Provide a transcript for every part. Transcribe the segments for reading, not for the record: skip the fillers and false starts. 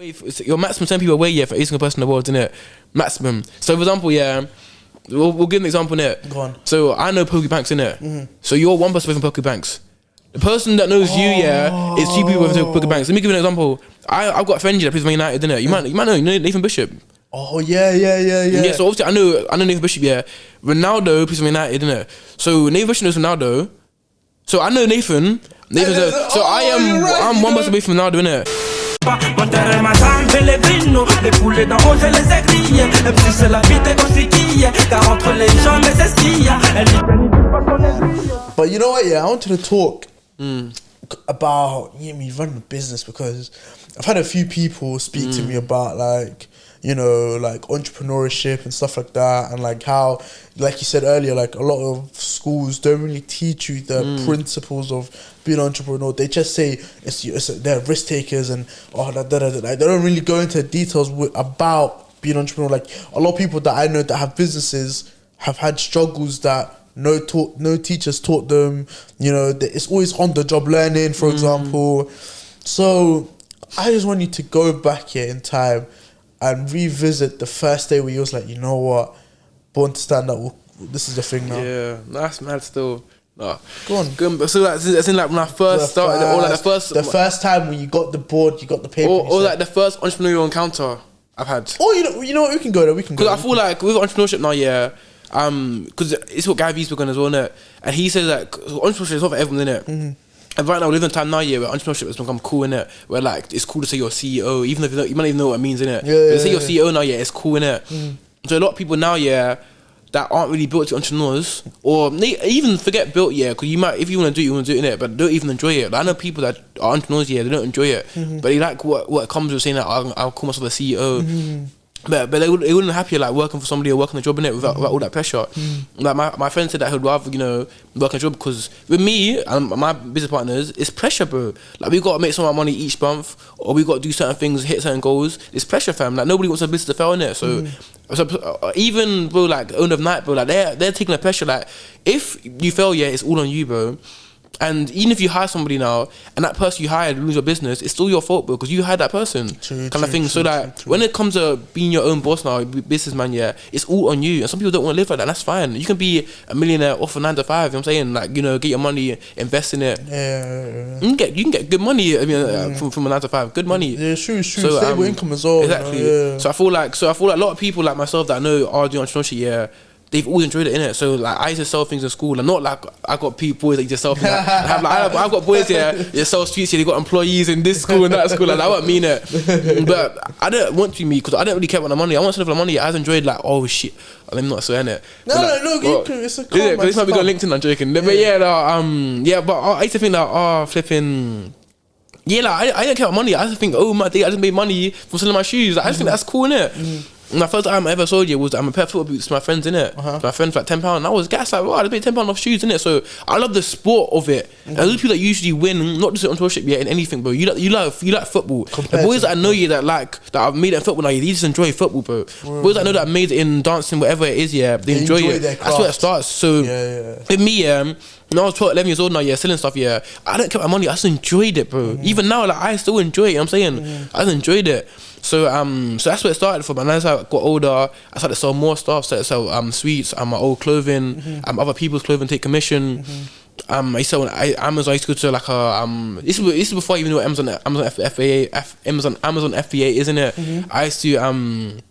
Your maximum 10 people away, for every single person in the world, isn't it? Maximum. So for example, we'll give an example, innit? Go on. So I know Pokey Banks, innit? So you're one person away from Pokey Banks. The person that knows you, is 2 people away from Pokey Banks. Let me give you an example. I've got a friend that plays for United, innit? You might know Nathan Bishop. Oh yeah. Yeah, so obviously I know Nathan Bishop, Ronaldo plays for United, innit? So Nathan Bishop knows Ronaldo. So I know Nathan. So I'm one person away from Ronaldo, innit? Mon terrain, ma femme, Pellegrino. Les poulets d'en haut, je les ai grillés. Même si c'est la vie, t'es constituée. Car entre les gens, mais c'est ce qu'il y a. Elle dit qu'elle n'y touche pas son aiguille. But you know what, I wanted to talk about me running a business, because I've had a few people speak to me about like entrepreneurship and stuff like that, and like how, like you said earlier, like a lot of schools don't really teach you the principles of being an entrepreneur. They just say they're risk takers and they don't really go into details about being an entrepreneur. Like a lot of people that I know that have businesses have had struggles that no teachers taught them. It's always on the job learning, for example. So I just want you to go back here in time and revisit the first day where you was like, you know what, born to stand up, this is the thing now. Yeah, that's mad still. No. Go on. So that's in like when I first started, or like the first time when you got the board, you got the paper, or like the first entrepreneurial encounter I've had. Oh, you know what, we can go there. Because I feel like with entrepreneurship now, because it's what Gary V's spoke on as well, innit? And he says that entrepreneurship is not for everyone, innit? And right now we live in a time now, where entrepreneurship has become cool, innit? Where like it's cool to say you're a CEO, even if you might even know what it means, innit? But say you're CEO now, it's cool, innit? So a lot of people now, that aren't really built to entrepreneurs, or they even forget built, because you might, if you want to do it, you want to do it, innit? But don't even enjoy it. Like, I know people that are entrepreneurs, they don't enjoy it, but they like what comes with saying that I'll call myself a CEO. But they wouldn't happy like working for somebody or working a job in it without all that pressure. Like my friend said that he'd rather work a job, because with me and my business partners, it's pressure, bro. Like we gotta make some money each month, or we gotta do certain things, hit certain goals. It's pressure, fam. Like nobody wants a business to fail in it. So even bro, like owner of night, bro, like they're taking the pressure. Like if you fail, it's all on you, bro. And even if you hire somebody now and that person you hired lose your business, it's still your fault, bro, because you hired that person. True. So like when it comes to being your own boss now, businessman, it's all on you. And some people don't want to live like that, and that's fine. You can be a millionaire off a 9 to 5, you know what I'm saying? Like, get your money, invest in it. You can get good money, from a 9 to 5. Good money. Yeah, true. So, stable income as well. Exactly. So I feel like a lot of people like myself that I know are doing entrepreneurship, they've always enjoyed it, innit? So like I used to sell things in school, and not like I got boys that just sell things. I've got boys they sell streets here, they got employees in this school and that school, like that won't mean it. But I don't want to be me, because I don't really care about the money. I want to live for the money. I enjoyed like, oh shit, I'm not so in it. No, it's a calm. This might be going LinkedIn, I'm joking. But but I used to think that flipping. Yeah, like I don't care about money. I just think, my day, I just made money from selling my shoes. Like, I just think that's cool, innit? My first time I ever sold was I'm a pair of football boots to my friends, innit? My friend for like £10. And I was gassed, like, wow, I paid £10 off shoes, innit? So I love the sport of it. And those people that usually win, not just in entrepreneurship, in anything, bro. You like football. The boys that I know that I've made it in football now, they just enjoy football, bro. Boys that I know that I made it in dancing, whatever it is, they enjoy it. That's where it starts. So with me, when I was 12, 11 years old now, selling stuff, I don't care about money. I just enjoyed it, bro. Even now, like, I still enjoy it, you know what I'm saying? I just enjoyed it. So that's where it started from. And as I got older, I started to sell more stuff. Started to sell sweets, my old clothing, other people's clothing, take commission. I used to sell on Amazon. I used to go to like a this is before I even knew what Amazon FBA is, isn't it? I used to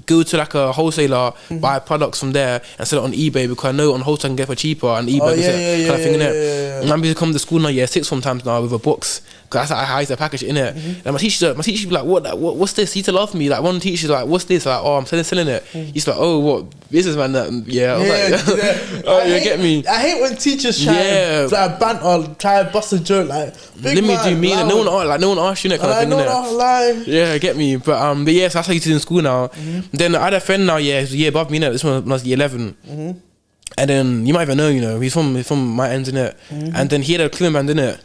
go to like a wholesaler, buy products from there and sell it on eBay, because I know on wholesale I can get for cheaper, and eBay kind of thing, innit? And I'm used to come to school now, 6 sometimes now with a box, because that's how I used to package it, innit? And my teacher would be like, what's this? He used to laugh at me. Like one teacher's like, what's this? Like, I'm selling it. He's like, oh, what businessman? I was like, oh, you get me. I hate when teachers try to banter, try to bust a joke, like, let me do me. No one asks you that kind of thing, innit? Yeah, get me. But so that's how you do it in school now. Then I had a friend now, who's a year above me, innit? This one when I was year 11. And then you might even know, he's from my ends, innit? And then he had a cleaning band, innit?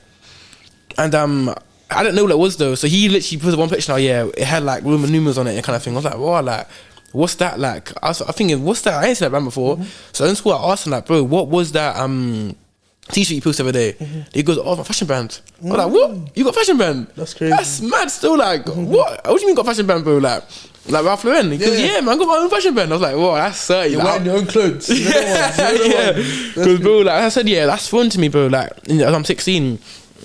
And I don't know what it was though. So he literally put one picture now, it had like Roman numerals on it and kind of thing. I was like, wow, like, what's that like? I was thinking, what's that? I ain't seen that band before. So in school I asked him like, bro, what was that t-shirt you posted the other day. He goes, oh, my fashion brand. I'm like, what? You got fashion brand? That's crazy. That's mad still, like, what do you mean got fashion brand, bro? Like Ralph Lauren. He goes, yeah, man, I got my own fashion brand. I was like, whoa, that's 30. You're wearing your own clothes. Yeah. Because, bro, like I said, yeah, that's fun to me, bro. Like, I'm 16.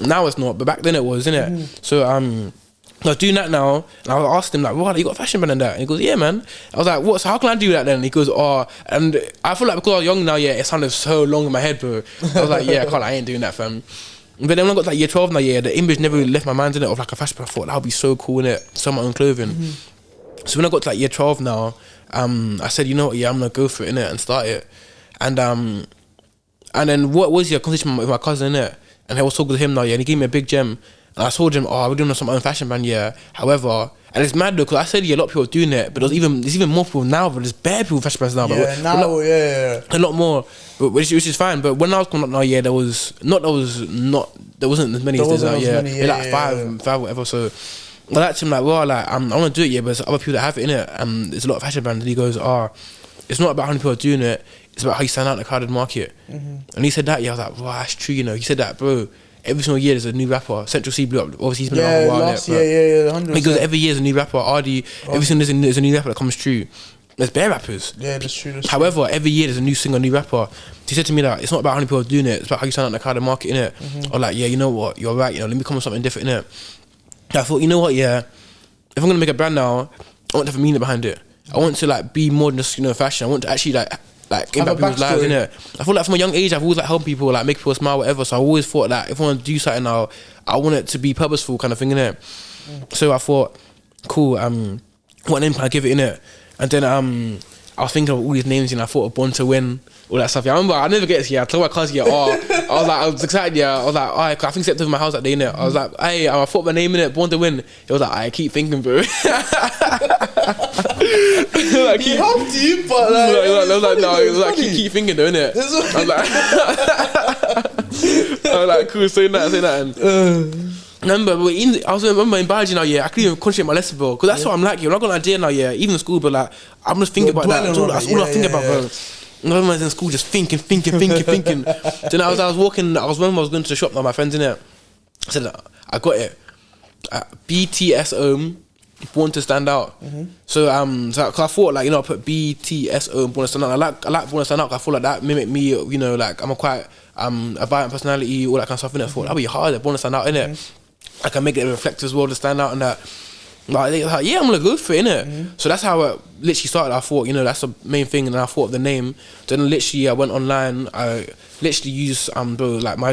Now it's not, but back then it was, innit? So, I was doing that now, and I asked him, like, what, you got a fashion brand and that? And he goes, yeah, man. I was like, what, so how can I do that then? And he goes, oh, and I feel like because I was young now, yeah, it sounded so long in my head, bro. I was like, yeah, I ain't doing that, fam. But then when I got to like year 12 now, yeah, the image never really left my mind, innit, of like a fashion brand. I thought that would be so cool, innit, sell my own clothing. So when I got to like year 12 now, I said, you know what, yeah, I'm gonna go for it, innit, and start it. And then what was your conversation with my cousin, innit? And I was talking to him now, yeah, and he gave me a big gem. And I told him, oh, we're doing some own fashion brand, yeah. However, and it's mad though, because I said, yeah, a lot of people are doing it, but there's even more people now, but there's bare people with fashion brands now. Yeah, but now, yeah. A lot more, but which is fine. But when I was coming up now, yeah, there wasn't as many as there now, yeah. Many, like five, whatever. So I liked him, like, well, like, I want to do it, yeah, but there's other people that have it in it, and there's a lot of fashion brands. And he goes, it's not about how many people are doing it, it's about how you stand out in the crowded market. And he said that, yeah, I was like, wow, that's true, you know. He said that, bro. Every single year there's a new rapper. Central C blew up. Obviously he's been around for a while. Last year, 100%. Because every year there's a new rapper. Every single year there's a new rapper that comes through. There's bare rappers. Yeah, that's true. However, every year there's a new singer, new rapper. He said to me that it's not about how many people are doing it. It's about how you stand out in the crowded market, innit? Or like, yeah, you know what? You're right. You know, let me come with something different, innit? I thought, you know what? Yeah, if I'm gonna make a brand now, I want to have a meaning behind it. I want to like be more than just, you know, fashion. I want to actually like impact people's lives, innit? I feel like from a young age I've always like helped people, like make people smile, whatever. So I always thought that if I want to do something now, I want it to be purposeful, kind of thing, innit? So I thought, cool, what name can I give it, innit? And then I was thinking of all these names, and I thought of Born to Win, all that stuff. Yeah, I remember I never get this. Yeah, I told my cousin, yeah, I was excited. Yeah, I was like, I think stepped over my house that day, innit? I was like, hey, I thought my name in it, Born to Win. He was like, I keep thinking, bro. Like, he helped you, but like, keep thinking, though, innit? I was like, cool, say that, and. Remember in biology now, yeah, I couldn't even concentrate my lesson, bro. Because that's what I'm like, yeah. When I got an idea now, yeah, even in school, but like, I'm just thinking about that. That's all I think about, bro. I was in school just thinking. Then I was walking, I was going to the shop now, my friends in it. I said, I got it. B.T.S.O, Born to Stand Out. So cause I thought, like, you know, I put B.T.S.O, Born to Stand Out. I like Born to Stand Out, cause I feel like that mimic me, you know, like I'm a quite a violent personality, all that kind of stuff in it. I thought that'd be harder, Born to Stand Out, innit? I can make it reflect as well to stand out and that. Like, yeah, I'm gonna go for it, innit? So that's how it literally started. I thought, you know, that's the main thing, and I thought of the name. Then literally I went online. I literally used bro, like my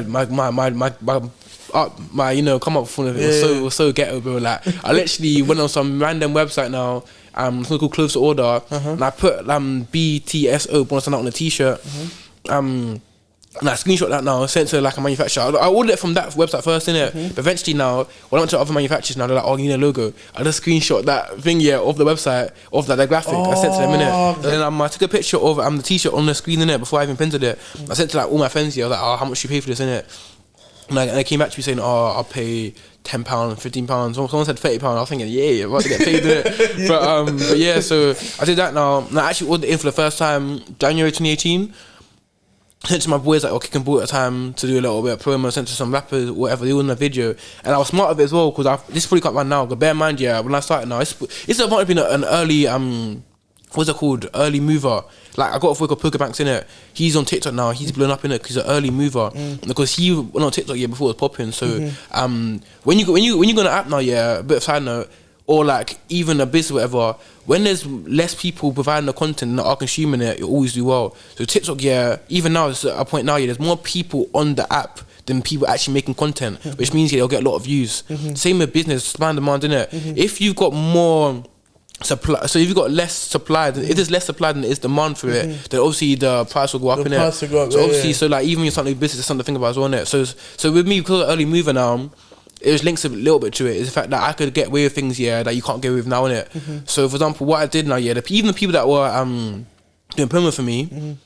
you know, come up with it. It was so ghetto, bro. Like I literally went on some random website now, something called Clothes to Order, and I put B.T.S.O, Born to Stand Out on a t-shirt. And I screenshot that now, sent to like a manufacturer. I ordered it from that website first, innit? But eventually now, when I went to other manufacturers now, they're like, oh, you need a logo. I just screenshot that thing, yeah, of the website, of the graphic. I sent to them, innit? And then I took a picture of the t-shirt on the screen, innit, before I even printed it. I sent to like all my friends here. I was like, oh, how much you pay for this, innit? And they came back to me saying, oh, I'll pay £10, £15. Someone said £30. I was thinking, yeah, I'm about to get paid, innit? But yeah, so I did that now. And I actually ordered it in for the first time January 2018. Sent to my boys like, kicking ball at a time to do a little bit of promo, sent to some rappers, whatever, they all in the video. And I was smart of it as well, because this is probably quite bad now, but bear in mind, yeah, when I started now, it's about being an early, what's it called, early mover. Like, I got a boy called Poker Banks in it. He's on TikTok now, he's blown up in it because he's an early mover. Because he went on TikTok, yeah, before it was popping. So, when you go on an app now, yeah, a bit of side note, or like even a business, whatever, when there's less people providing the content that are consuming it, you always do well. So TikTok, yeah, even now, it's a point now, yeah, there's more people on the app than people actually making content, which means, yeah, they'll get a lot of views. Same with business, supply and demand, innit? If you've got more supply, so if you've got less supply, if there's less supply than there is demand for it, then obviously the price will go up, innit? So obviously, so like even when you're starting to do business, there's something to think about as well, innit? So with me, because I'm an early mover now, it was links a little bit to it. Is the fact that I could get away with things, yeah, that you can't get away with now, innit? So for example, what I did now, yeah, even the people that were doing promo for me,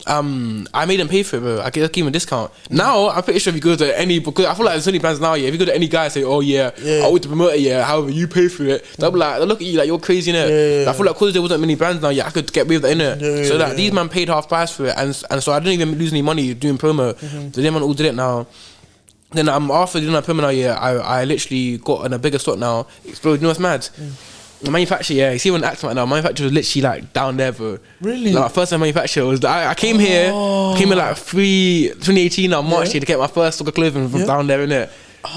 I made them pay for it, bro. I gave him a discount. Now I'm pretty sure if you go to any, because I feel like there's only brands now, yeah. If you go to any guy and say, oh yeah, I want to promote it, yeah. However, you pay for it, they'll be like, they'll look at you like you're crazy, innit? Yeah. I feel like because there wasn't many brands now, yeah, I could get away with that, innit? So these man paid half price for it, and so I didn't even lose any money doing promo. So them man all did it now. Then after doing that promo now, yeah, I literally got in a bigger stock now. Exploded. You know what's mad? The manufacturer, yeah, you see when acting right now, manufacturer was literally like down there, bro. Really? Like, first time manufacturer was I came here, like 2018 now, March here to get my first stock of clothing from down there, innit?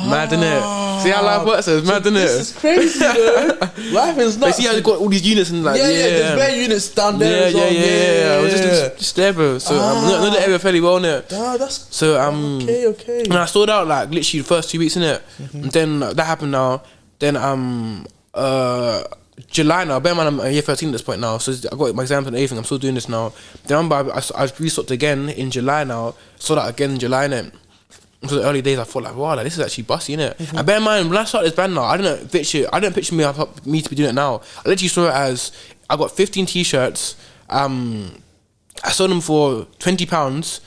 Mad, innit? See how life works, it's mad, innit? This is crazy, though. Life is nuts. But see how they got all these units and like, there's bare units down there as well. Yeah. I was just there, bro. So I know the area fairly well, innit? That's so okay. And I sold out like literally the first 2 weeks, innit? And then that happened now. Then July now, bear in mind I'm year 13 at this point now, so I got my exams and everything, I'm still doing this now. Then I restocked again in July now, sold out again in July, innit? So the early days I thought like, wow, like, this is actually bossy, innit? And bear in mind, when I started this brand now, I didn't picture me to be doing it now. I literally saw it as, I got 15 t-shirts, I sold them for £20,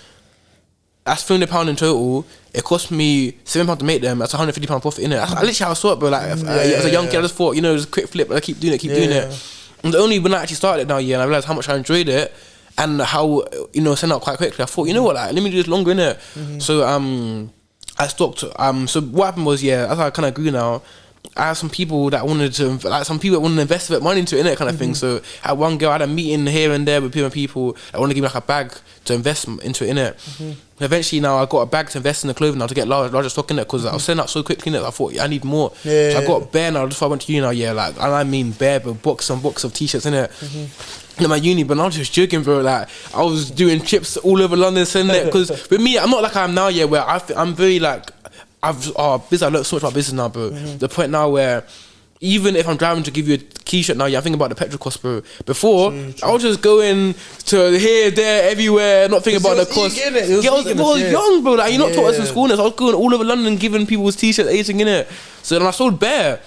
that's £300 in total. It cost me £7 to make them. That's £150 profit in it. That's literally how I saw it, bro. Like as a young kid, I just thought, just quick flip. I keep doing it. And only when I actually started it now, and I realized how much I enjoyed it and how send out quite quickly. I thought, you know what, like let me do this longer, innit? So I stopped. So what happened was, as I kind of grew now, I had some people that wanted to invest a bit of money into it, innit, kind of thing. So I had one girl, I had a meeting here and there with people that wanted to give me like a bag to invest into it, innit. Eventually now I got a bag to invest in the clothing now to get larger stock in it, because I was selling out so quickly, innit. I thought I need more. So I got bare now. That's why I went to uni now. Like, and I mean bare, but box of t-shirts, innit. In my uni, but I was just joking, bro. Like I was doing trips all over London, sending it, because with me, I'm not like I am now, where I'm very like. I learned so much about business now, bro. The point now where even if I'm driving to give you a t-shirt now, I'm thinking about the petrol cost, bro. Before, I was just going to here, there, everywhere, not thinking about the cost. I was young, bro. Like, you're not taught us in school, so I was going all over London giving people's t-shirts, everything in it. So then I sold bare.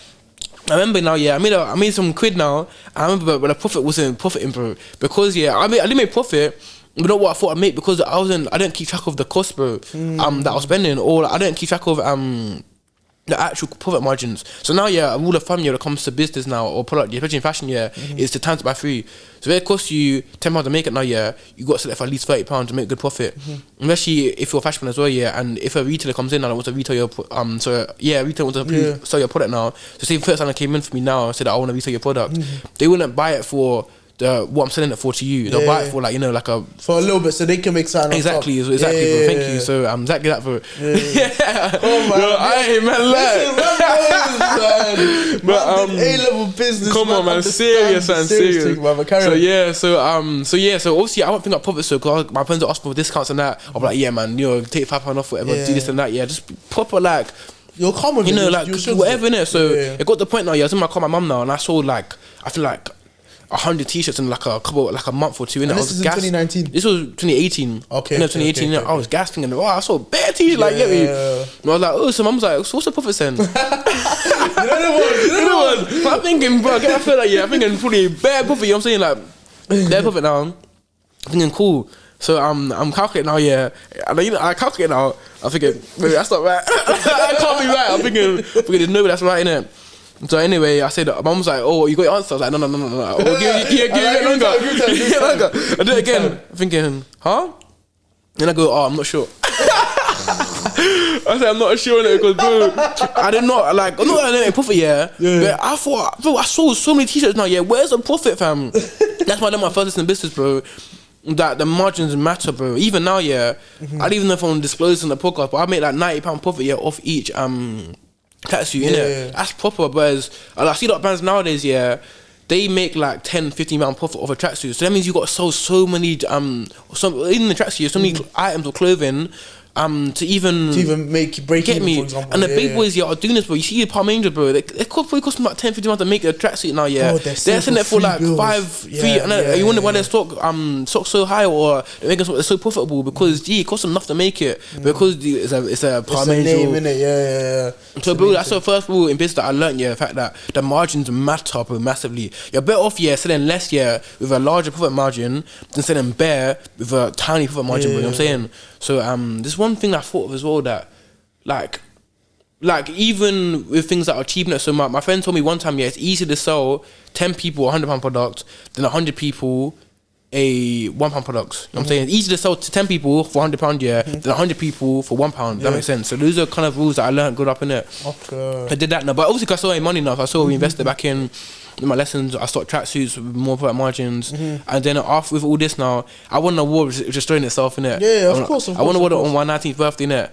I remember now, I made some quid now. I remember, but the profit wasn't profiting, bro. Because I didn't make profit. But not what I thought I'd make, because I didn't keep track of the cost, bro, that I was spending, or I didn't keep track of the actual profit margins. So now, a rule of thumb when it comes to business now, or product, especially in fashion, is to times it by 3. So if it costs you £10 to make it now, you got to sell it for at least £30 to make good profit. Especially if you're a fashion as well, and if a retailer comes in and wants to retail your retailer wants to sell your product now. So say the first time they came in for me now and said I want to retail your product, they wouldn't buy it for what I'm selling it for to you. They'll buy it for like like a for a little bit, so they can make something. Exactly, bro. Thank you. So exactly that, bro. Oh man, but A-level business. Come on, man. Serious. So obviously I won't think up profit, so because my friends are asking for discounts and that. I'll be like, man, take £5 off, whatever. Do this and that. Just proper like. You're common, like whatever, innit. So it got the point now. I was in my car, my mum now, and I sold I feel like 100 t-shirts in like a month or two. And this is in 2019. This was 2018. Okay. 2018. I was gasping and I saw bare t-shirts get me. And I was like, so mum's like, so what's the profit then? you know what? But I'm thinking, bro, I feel like I'm thinking probably bare profit. You know what I'm saying, like bare profit now. I'm thinking cool. So I'm calculating now, and I calculate now. I'm thinking, maybe that's not right. I can't be right. I'm thinking there's no way that's right, innit? So anyway, I said, mum was like, oh, you got your answer? I was like, no. Oh, give it longer. I do it again. I'm thinking, huh? Then I go, oh, I'm not sure. I said, I'm not sure, because bro, I did not, I'm not gonna make profit, but I thought, bro, I sold so many t-shirts now, where's the profit, fam? That's why I done my first in business, bro. That the margins matter, bro. Even now, I don't even know if I'm disclosing the podcast, but I make like £90 profit, off each, tattoo, innit? That's proper, but I see a lot of brands nowadays, they make like £10-15 profit off a tracksuit. So that means you got to sell so many, even the tracksuit, so many items of clothing to even break get even, me. for example. And the big boys are doing this, bro. You see the Palm Angel, bro. It probably cost them like 10, 15 pounds to make a tracksuit now. Yeah, Bro, they're selling it for like bills. 5, 3. And you wonder why their stock's so high, or they're making it's so profitable, because it costs them enough to make it, because it's a Palm Angel. Name, innit? Yeah. So, bro, that's the first rule in business that I learned. Yeah, the fact that the margins matter, bro, massively. You're better off selling less with a larger profit margin than selling bare with a tiny profit margin. Bro, you know what I'm saying? So there's one thing I thought of as well, that like even with things that are cheap. So my friend told me one time, it's easier to sell 10 people a £100 product than 100 people a £1 product. You know what I'm saying? It's easier to sell to 10 people for £100, than 100 people for £1. That makes sense. So those are kind of rules that I learned good up in it. Okay. I did that now, but obviously 'cause I saw any money now, so I saw we invested back in my lessons. I started tracksuits with more profit margins, and then after with all this now, I won an award which is just throwing itself in it. Yeah, of course. I won an award on my 19th birthday, innit?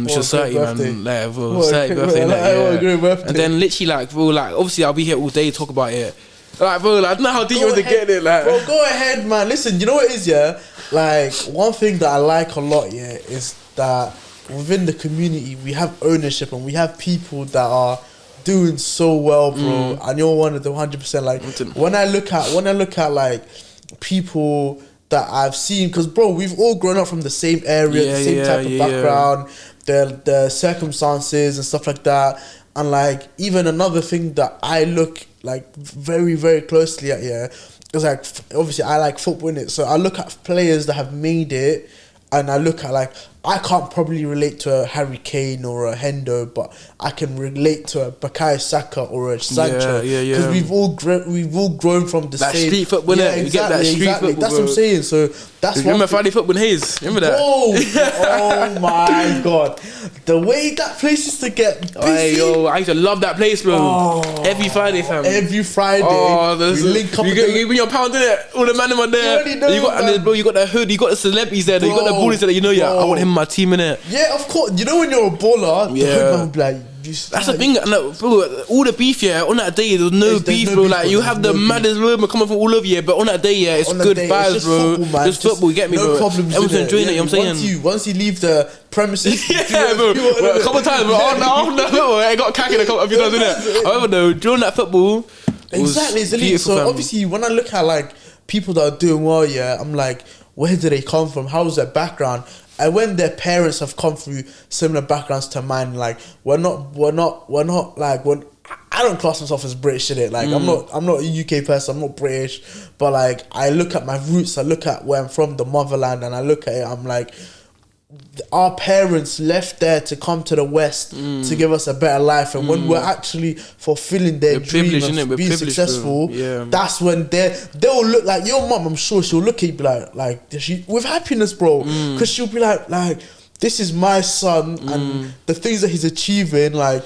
Which was 30, man. Like, bro, 30th birthday, innit? And then literally, like, bro, like, obviously I'll be here all day to talk about it. Like, bro, like, I don't know how deep you want to get it, like. Bro, go ahead, man. Listen, you know what it is, yeah? Like, one thing that I like a lot, is that within the community we have ownership, and we have people that are doing so well, bro. And you're one of the 100%. Like, when I look at like people that I've seen, because, bro, we've all grown up from the same area, the same type of background, the circumstances and stuff like that. And like, even another thing that I look like very, very closely at, is like, obviously I like football, innit? So I look at players that have made it, and I look at, like, I can't probably relate to a Harry Kane or a Hendo, but I can relate to a Bukayo Saka or a Sancho, because we've all grown from the same street football. You get that street football. That's what I'm saying. So that's remember Friday football in Hayes. Remember that? Oh my god, the way that place used to get busy. Hey, yo, I used to love that place, bro. Every Friday, fam. Every Friday. We link up. You bring your pound in it. All the man in there. You got the hood. You got the celebrities there. You got the bullies there. I want him in my team, innit? Yeah, of course. You know when you're a baller, the hood man will be like, that's the thing, bro. All the beef, on that day, there's no beef, bro. Like, you have the maddest rumor coming from all over here, but on that day, it's good vibes, bro. Just football, you get me, bro. No problems. Everyone's enjoying it, you know what I'm saying? Once you leave the premises, bro. A couple of times, bro. I got cacking a couple of times, innit? However, though, during that football, exactly. So obviously, when I look at like people that are doing well, I'm like, where do they come from? How's their background? And when their parents have come through similar backgrounds to mine, like we're not like, when I don't class myself as British, innit? Like I'm not a UK person, I'm not British, but like I look at my roots, I look at where I'm from, the motherland, and I look at it, I'm like, our parents left there to come to the West to give us a better life, and when we're actually fulfilling their dream of being successful, that's when they'll look like your mum. I'm sure she'll look at you like with happiness, bro, because she'll be like this is my son, and the things that he's achieving, like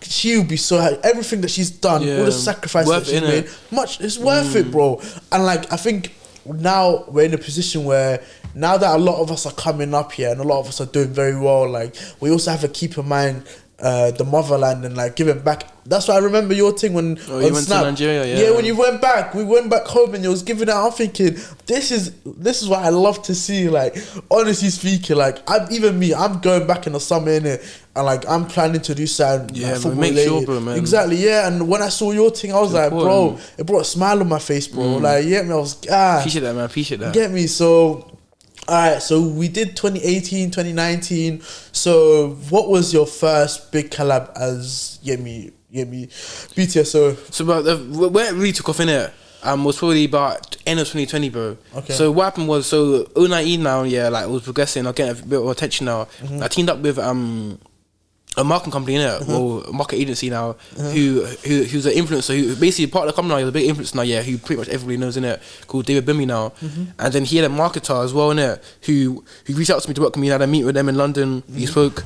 she'll be so happy. Everything that she's done, all the sacrifices that she's made, it's worth it, bro. And like, I think now we're in a position where, now that a lot of us are coming up here and a lot of us are doing very well, like we also have to keep in mind the motherland and like giving back. That's why I remember your thing when you went to Nigeria, when you went back, we went back home and you was giving it. I'm thinking, this is what I love to see. Like, honestly speaking, like I'm going back in the summer, innit? And like I'm planning to do something. Yeah, like, make sure, bro, man. Exactly, yeah. And when I saw your thing, I was like, bro, it brought a smile on my face, bro. Like, I was appreciate that, man. Appreciate that. Get me? So, alright, so we did 2018, 2019. So what was your first big collab as B.T.S.O? So where it really took off in it was probably about end of 2020, bro. Okay. So what happened was, 2019 now, like it was progressing, I'm getting a bit of attention now. I teamed up with a marketing company, innit? Or a market agency now, who's an influencer, who basically part of the company now, he's a big influencer now, who pretty much everybody knows, innit? Called David Bimmy now. And then he had a marketer as well, innit? Who reached out to me to work with me, and I had a meet with them in London. We spoke.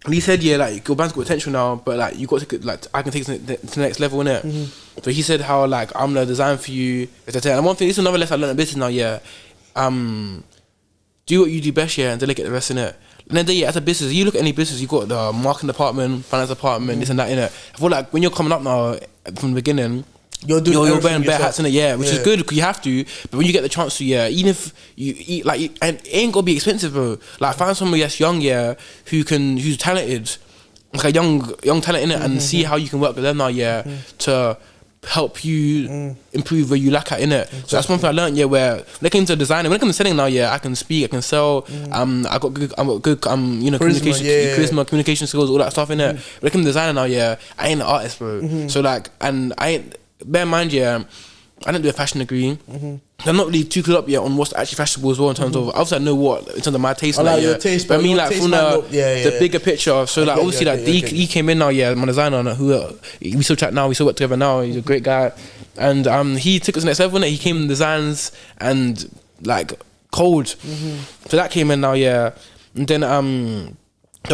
And he said, like, your brand's got potential now, but like you got to, like, I can take it to the next level, innit? So he said how, like, I'm the design for you, etc. And one thing, this is another lesson I learned in business now, do what you do best, and delegate the rest, innit? And then as a business, you look at any business, you got the marketing department, finance department, this and that, innit? I feel like when you're coming up now from the beginning, you're wearing bare hats in it, which is Yeah. good because you have to. But when you get the chance to, even if you eat like, and it ain't gonna be expensive, bro. Like find somebody that's young, who's talented, like a young talent in it, and see how you can work with them now, to help you improve where you lack at in it. Exactly. So that's one thing I learned, where when it came to designing, when it comes to selling now, I can speak, I can sell. I got good charisma, communication skills, all that stuff in it. When it comes to designing now, I ain't an artist, bro. So like, and I ain't. Bear in mind, I didn't do a fashion degree. I'm not really too clued up yet on what's actually fashionable as well in terms of. Obviously, I know what in terms of my taste. I like your taste, but I mean, like from the bigger picture. So like, obviously, he came in now. My designer, who we still chat now. We still work together now. He's a great guy, and he took us to the next level. He came in designs and like cold. So that came in now, and then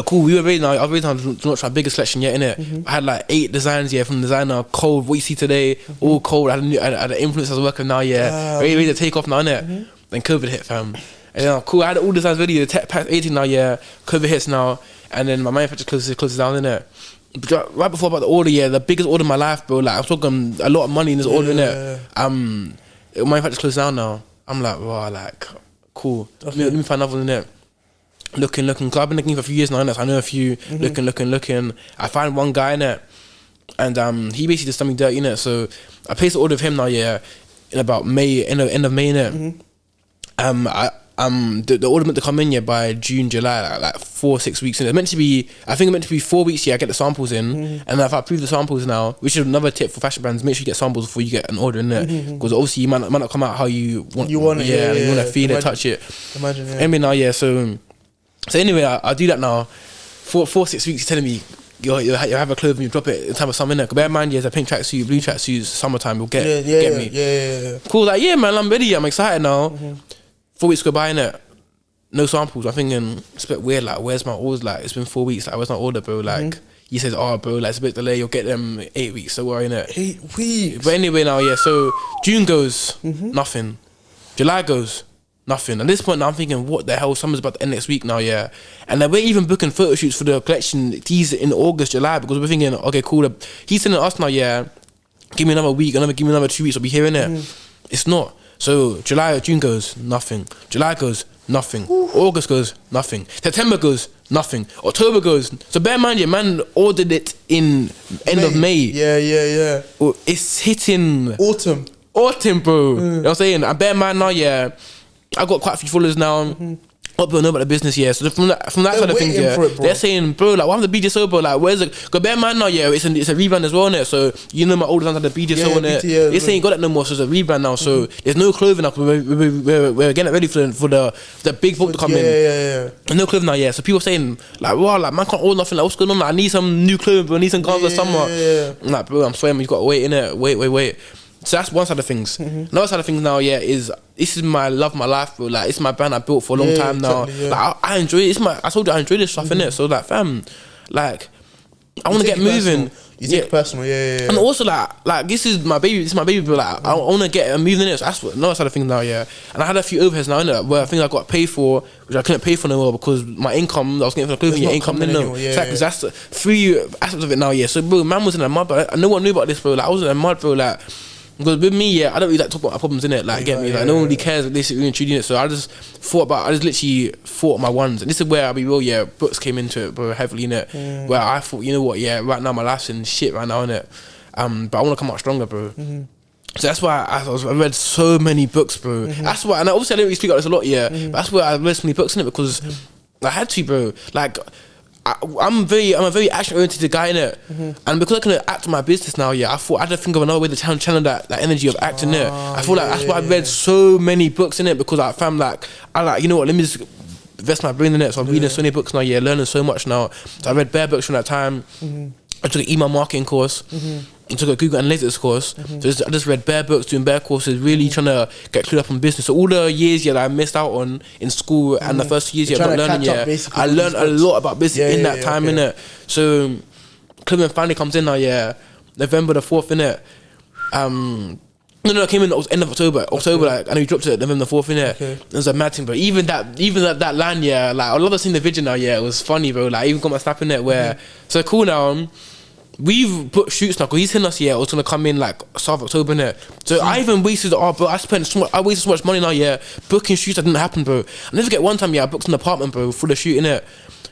cool. We were ready now. I was ready to launch our biggest selection yet, innit? I had like 8 designs, from designer, cold. What you see today, all cold. I had the influence I was working now, ready to take off now, innit? Then COVID hit, fam. And then cool. I had all designs ready. The tech pack 18 now, COVID hits now, and then my manufacturer closes down, innit? Right before about the order, the biggest order of my life, bro. Like I'm talking a lot of money in this order, innit? My manufacturer closed down now. I'm like, wow, like cool. Okay. Let me find another one, innit? Looking, cause I've been looking for a few years now, so I know a few. Looking. I find one guy in it, and he basically just done me dirty in it. So I placed the order of him now, in about May, end of May, in it. The order meant to come in by June, July, like 4-6 weeks. And it's meant to be, I think it's meant to be 4 weeks. I get the samples in, and if I approve the samples now, which is another tip for fashion brands, make sure you get samples before you get an order in it, because obviously you might not come out how you want. You want it, you want to feel it, touch it. Imagine, Anyway, now, So anyway, I do that now. 4-6 weeks, he's telling me you have a clothing, you drop it in time of summer, innit? Bear in mind, a pink tracksuit, blue tracksuit, summertime, you'll get me. Yeah. Cool, like, man, I'm ready, I'm excited now. 4 weeks go by, innit? No samples. I'm thinking, it's a bit weird, like, where's my orders? Like, it's been 4 weeks, like, where's my order, bro? Like, he says, bro, like, it's a bit delayed, you'll get them 8 weeks, so worry, innit? 8 weeks? But anyway, now, so June goes, nothing. July goes, nothing. At this point now I'm thinking, what the hell, summer's about to end next week now, and then we're even booking photo shoots for the collection teas in August, July, because we're thinking, okay, cool, he's sending us now, give me another week, give me another 2 weeks, I'll be hearing it. It's not. So June goes, nothing. July goes, nothing. August goes, nothing. September goes, nothing. October goes, so bear in mind, man ordered it in end of May. Yeah. It's hitting Autumn, bro. You know what I'm saying? I bear in mind now, I got quite a few followers now. What people know about the business, so from that side of things, they're saying, bro, like, what happened to B.T.S.O, bro? Like, where's it? Cause bear in mind now, it's a rebrand as well, innit? So you know my older ones had the B.T.S.O on it. They saying got it no more, so it's a rebrand now. So there's no clothing now. We're getting ready for the big book to come in. There's no clothing now, So people saying, like, wow, like, man can't order nothing. Like, what's going on? Like, I need some new clothing, bro. I need some garments for summer. I'm like, bro, I'm swearing, you got to wait, innit? Wait. So that's one side of things. Another side of things now, is this is my love, my life, bro. Like, it's my brand I built for a long time now. Exactly, Like, I enjoy it. I told you I enjoy this stuff, innit? So like, fam, like, I want to get moving. You take it personal, And also like this is my baby. This is my baby, bro. Like, I want to get moving in it. So that's another side of things now, And I had a few overheads now, innit? Where I think I got paid for, which I couldn't pay for no more because my income that I was getting for the clothing, income didn't know. Exactly. That's the 3 aspects of it now, So, bro, man was in a mud, but no one knew about this, bro. Like, I was in a mud, bro. Like, because with me, I don't really like talk about my problems in it. Like, get me? Like, no one really cares. At least really intruding it. So I just literally thought my ones, and this is where I'll be real. Books came into it, bro, heavily in it. Where I thought, you know what? Right now my life's in shit right now, in it. But I want to come out stronger, bro. So that's why I read so many books, bro. That's why, and obviously I don't really speak about this a lot, but that's why I read so many books in it, because I had to, bro. Like, I'm a very action oriented guy in it, and because I can act my business now, I thought I had to think of another way to channel that energy of acting it. I feel like that's why I read so many books in it, because I found you know what, let me just invest my brain in it. So I'm reading so many books now, learning so much now. So I read bare books from that time. I took an email marketing course. I took a Google Analytics course. So I just read bare books, doing bare courses, really trying to get clued up on business. So all the years that I missed out on in school and the first years of not learning, I learned a lot about business in that time, innit? So Clement finally comes in now, November the 4th, innit? No, it came in end of October. Like, I know you dropped it November the 4th, innit? It was a mad thing, bro. Even that line, like, I love seeing the video now, it was funny, bro. Like, I even got my snap in it where, so cool now. we've put shoots now because he's telling us it was gonna come in like start of October, innit? So I even wasted bro. I wasted so much money now, booking shoots that didn't happen, bro. I never forget one time, I booked an apartment, bro, for the shoot, innit?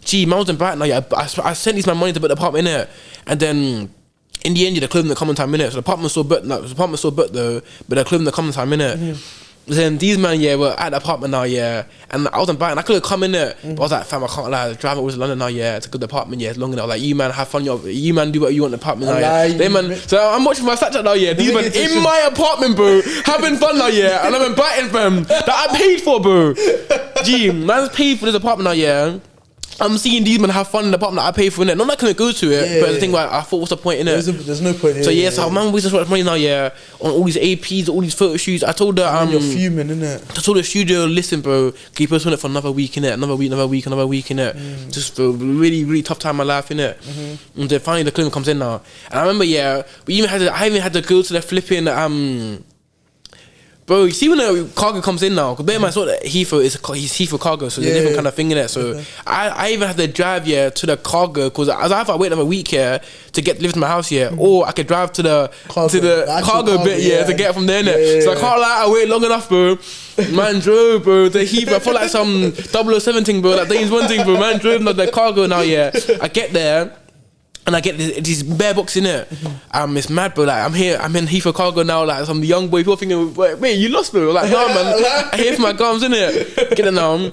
Gee, man was in Brighton now, I sent these my money to book the apartment, innit? And then in the end, the clothing the common time, innit? So the apartment's still booked, though, but the clothing the common time, innit? Then these men, were at the apartment now, and I wasn't buying. I could have come in there, but I was like, fam, I can't lie. Driving all to London now, it's a good apartment, it's long enough. I was like, you man, have fun, you man, do what you want in the apartment now, They man, so I'm watching my Snapchat now, these men in my apartment, bro, having fun now, and I'm inviting them that I paid for, bro. Gee, man's paid for this apartment now, I'm seeing these men have fun in the apartment that I pay for, innit? Not that I couldn't go to it, but the thing I thought, what's the point, innit? There's no point. So so man wasting so much money now, on all these APs, all these photo shoots. I told her, you're fuming, innit? I told the studio, listen, bro, can you postpone it for another week, innit? Another week, innit? Just for a really, really tough time in my life, innit? And then finally the clothing comes in now, and I remember, I even had to go to the flipping bro, you see when the cargo comes in now, because bear in mind, it's not that Heathrow, it's Heathrow cargo, so there's a different kind of thing in it. So I even had to drive to the cargo, because I was either wait another week to get delivered to my house or I could drive to the cargo bit to get from there. So I can't lie, I wait long enough, bro. Man drove, bro, the Heathrow. I feel like some 007 thing, bro, like James Bond thing, bro. Man drove the cargo now, I get there. And I get these bare boxes in it. It's mad, bro. Like I'm in Heathrow cargo now. Like some young boy, people thinking, wait, you lost, bro? Like, no, man. I hear from my gums in it. Get it now.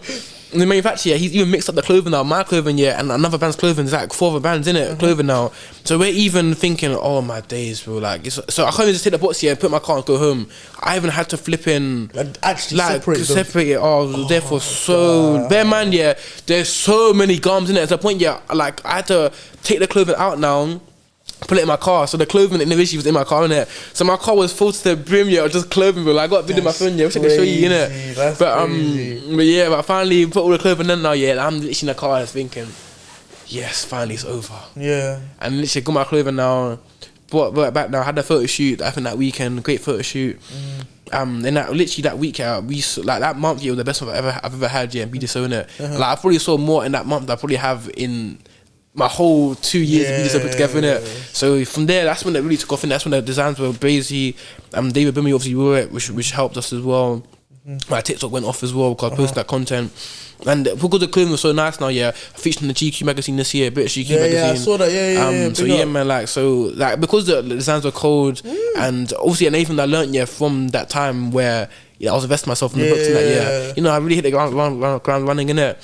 And the manufacturer, he's even mixed up the clothing now. My clothing, and another band's clothing. There's like 4 other bands in it, clothing now. So we're even thinking, oh my days, bro. Like, so I can't even just take the box and put my car and go home. I even had to flip in, actually separate it. Oh, I was there for so bear man, there's so many gums in it. At the point, like I had to take the clothing out now, put it in my car. So the clothing individually was in my car, innit? So my car was full to the brim, just clothing, bro. Like, I got a video on my phone, which I can show you, innit? But I finally put all the clothing in now, I'm literally in the car and thinking, yes, finally it's over. And literally got my clothing now, brought it back now, had the photo shoot, I think that weekend, great photo shoot. And that week, that month, was the best one I've ever had, in B.T.S.O, innit? Like, I probably saw more in that month than I probably have in my whole 2 years of B.T.S.O put together, innit? So from there, that's when it really took off, and that's when the designs were crazy. David Bimmy obviously wore it, which helped us as well. My TikTok went off as well because I posted that content. And because the clothing was so nice now, I featured in the GQ magazine this year, British GQ magazine. I saw that, so man, because the designs were cold, and obviously anything that I learnt, from that time where I was investing myself in the books in that year. I really hit the ground running in it.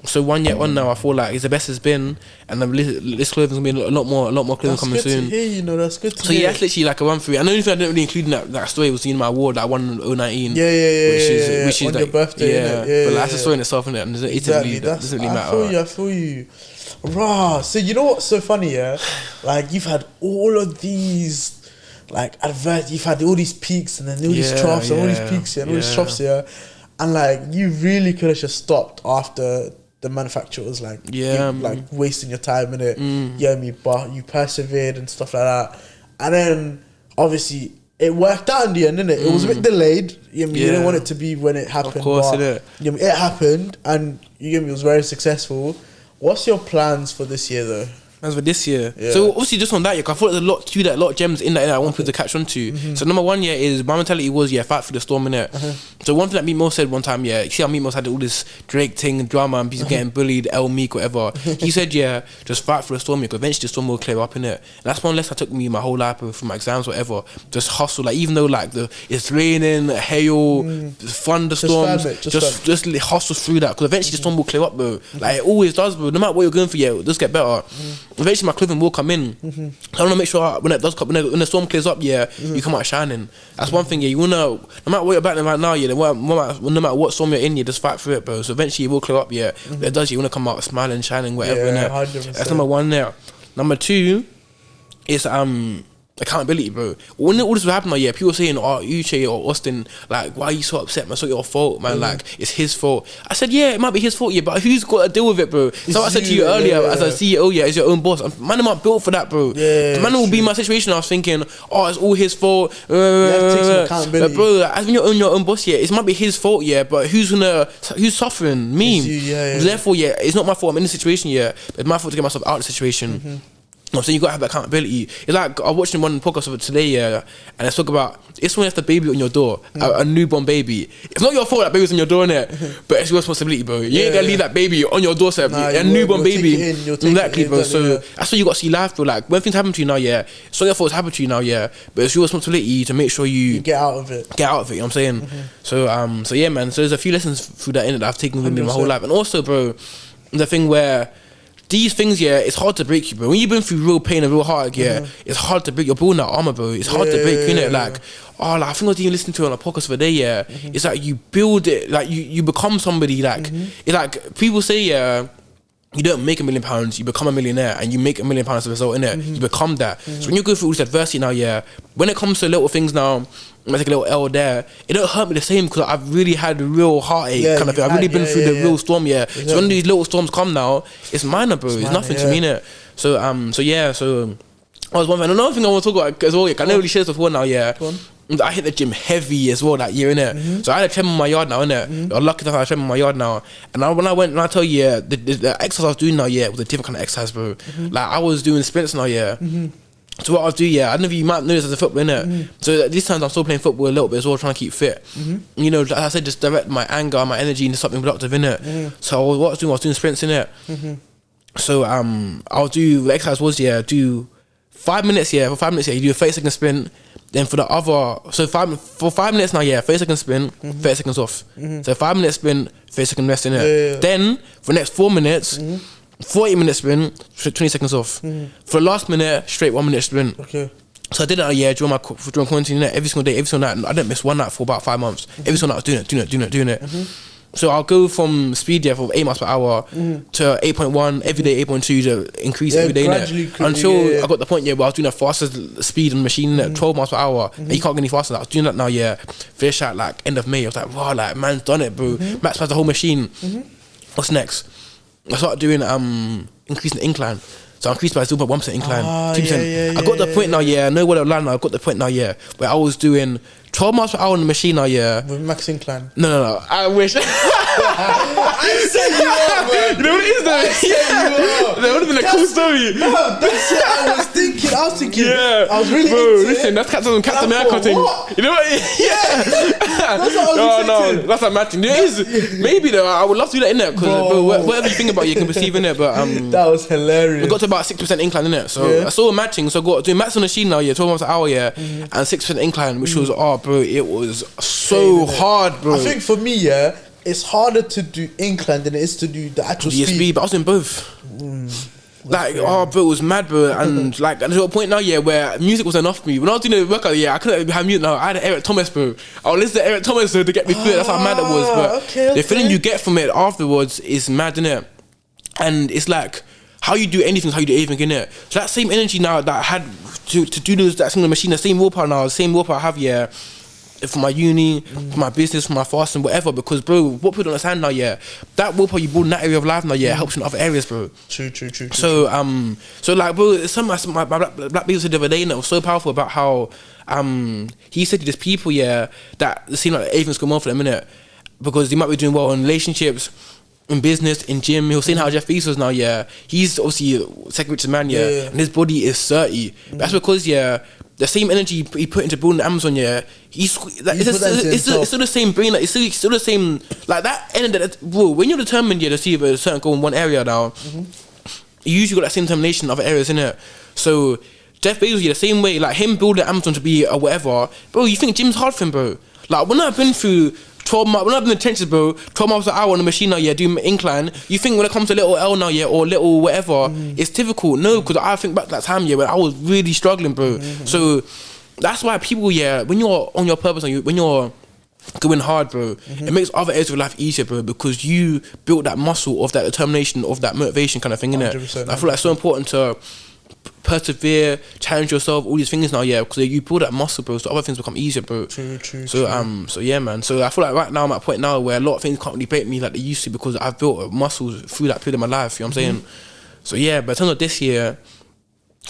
So one now, I feel like it's the best it's been, and this clothing's gonna be a lot more clothing coming soon. That's good to hear. So that's literally like a run through. And the only thing I didn't really include in that story was my award that I won in 2019. Which is on your birthday. But that's a story in itself, innit? And it doesn't really matter. I feel you. Rah. So you know what's so funny, like you've had all of these. Like you've had all these peaks and then all these troughs and all these peaks and all these troughs, and like you really could have just stopped after the manufacturer was like, like wasting your time in it, but you persevered and stuff like that, and then obviously it worked out in the end, didn't it? It was a bit delayed. You didn't want it to be when it happened, of course, but it happened, and it was very successful. What's your plans for this year, though? As for this year, so obviously just on that, I thought there's a lot to that, a lot of gems in that I want people to catch on to. So number one, is my mentality was fight through the storm, innit? So one thing that Meatmo said one time, you see how Meatmo had all this Drake thing, drama, and people getting bullied, El Meek, whatever. He said, just fight through the storm, because eventually the storm will clear up, innit? And that's one lesson that took me my whole life from my exams, whatever. Just hustle, like even though like it's raining, hail, thunderstorms, just hustle through that, because eventually the storm will clear up, bro. Like it always does, bro. No matter what you're going for, it'll just get better. Eventually my clothing will come in. I want to make sure when it does come, when the storm clears up, you come out shining. That's one thing. You wanna, no matter what you're battling right now, no matter what storm you're in, you just fight through it, bro. So eventually it will clear up. But it does. You wanna come out smiling, shining, whatever. That's number one there. Number two is accountability, bro. When all this was happening, people saying, UCHE or Austin, like, why are you so upset, man? It's not your fault, man. Like, it's his fault. I said, it might be his fault, but who's got to deal with it, bro? So I said to you earlier, as a CEO, it's your own boss. Man, I'm not built for that, bro. Man will be in my situation. I was thinking, it's all his fault. You have to take some accountability. But bro, as when you're your own boss, it might be his fault, but who's suffering? Me. Therefore, it's not my fault. I'm in the situation, it's my fault to get myself out of the situation. I'm saying you gotta have that accountability. It's like I was watching one podcast of it today, yeah, and it's talk about it's when it's the baby on your door, a newborn baby. It's not your fault that baby's on your door, innit? But it's your responsibility, bro. You ain't gonna leave that baby on your doorstep, a newborn baby. Exactly, bro. So that's what you gotta see life, bro. Like when things happen to you now, yeah, it's not your fault it's happened to you now, yeah, but it's your responsibility to make sure you get out of it. You know what I'm saying? So yeah, man. So there's a few lessons through that in that I've taken with me my whole life, and also, bro, the thing where. These things, yeah, it's hard to break you, bro. When you've been through real pain and real hard, yeah, it's hard to break. You're building that armor, bro. It's hard to break, innit? Like, I think I was even listening to it on a podcast for a day, yeah. It's like you build it, like you become somebody, like, it's like people say, yeah, you don't make £1 million, you become a millionaire, and you make £1 million as a result, innit? You become that. So when you go through all this adversity now, yeah, when it comes to little things now, I take a little L there, it don't hurt me the same because I've really had a real heartache kind of thing. I've really been through the real storm, yeah. So when these little storms come now, it's minor, bro. It's nothing to me, innit? So that was one thing. Another thing I want to talk about as well, I never really shared this before now, yeah. I hit the gym heavy as well that year, innit? So I had a trim in my yard now, innit? I'm lucky that I had a trim in my yard now. And when I tell you, yeah, the exercise I was doing now, yeah, was a different kind of exercise, bro. Like I was doing sprints now, yeah. So what I'll do, yeah, I don't know if you might know this as a football, innit? So these times I'm still playing football a little bit as well, trying to keep fit. You know, like I said, just direct my anger, my energy into something productive, innit? So what I was doing sprints, innit? So I'll do, the exercise was, yeah, do 5 minutes, yeah, for 5 minutes, yeah, you do a 30-second sprint. Then for the other, so for 5 minutes now, yeah, 30-second sprint, 30 seconds off. So 5 minute sprint, 30-second rest, innit? Then for the next 4 minutes, 40-minute sprint, 20 seconds off. For the last minute, straight 1 minute sprint. Okay. So I did that, yeah, during quarantine, every single day, every single night. I didn't miss one night for about 5 months. Every single night I was doing it. So I'll go from speed, yeah, from 8 miles per hour to 8.1, every day 8.2 to increase every day, until I got the point, yeah, where I was doing the fastest speed on the machine at 12 miles per hour. And you can't get any faster. I was doing that now, yeah, finish at like end of May. I was like, wow, like man's done it, bro. Max has the whole machine. What's next? I started doing increasing the incline. So I increased by 0.1% incline, 2%. I got the point now, yeah. I know where to land now. I got the point now, yeah. Where I was doing 12 miles per hour on the machine now, yeah. With max incline. No. I wish. I said you are, man. You know what it is, though? I said you are. That would have been a cool story. No, that's what I was thinking. Yeah. I was really into listen, that's Captain America thing. You know what? Yeah. That's what I was No, that's not matching. It is. Maybe, though. I would love to do that in there. Because whatever you think about, you can perceive in it. But that was hilarious. We got to about 6% incline in it. So I saw matching. So I got doing max on the machine now, yeah, 12 miles an hour, yeah. And 6% incline, which was, bro, it was so hard, bro. I think for me, yeah, it's harder to do incline than it is to do the actual speed. But I was doing both. Like, bro, it was mad, bro. And like, there's a point now, yeah, where music was enough for me. When I was doing the workout, yeah, I couldn't have music now. I had Eric Thomas, bro. I would listen to Eric Thomas to get me fit. That's how mad it was. But the feeling you get from it afterwards is mad, innit? And it's like, how you do anything is how you do everything, innit? So that same energy now that I had to do that single machine, the same willpower now, the same willpower I have, yeah, for my uni, for my business, for my fasting, whatever. Because, bro, what people don't understand now, yeah, that willpower you build in that area of life now, yeah, helps in other areas, bro. True. So like, bro, something my black people said the other day, and it was so powerful about how he said to these people, yeah, that it seemed like everything's going on for them, innit? Because they might be doing well in relationships, in business, in gym. He was saying how Jeff Bezos now, yeah, he's obviously second richest man, yeah, and his body is 30. That's because, yeah, the same energy he put into building Amazon, yeah, it's still the same brain, like it's still the same, like that energy. Bro, when you're determined, yeah, to achieve a certain goal in one area now, you usually got that same determination in other areas, innit? So Jeff Bezos, yeah, the same way, like him building Amazon to be a whatever, bro, you think gym's hard for him, bro? Like when I've been through 12 miles, when I've been in the trenches, bro, 12 miles an hour on the machine now, yeah, doing incline, you think when it comes to little L now, yeah, or little whatever, it's difficult. No, because I think back to that time, yeah, when I was really struggling, bro. So that's why people, yeah, when you're on your purpose and when you're going hard, bro, it makes other areas of life easier, bro, because you built that muscle of that determination, of that motivation kind of thing, innit? I feel like it's so important to persevere, challenge yourself, all these things now, yeah, because you build that muscle, bro, so other things become easier, bro. True. So yeah, man. So I feel like right now I'm at a point now where a lot of things can't really break me like they used to, because I've built muscles through that period of my life, you know what I'm saying? So yeah, but in terms of this year,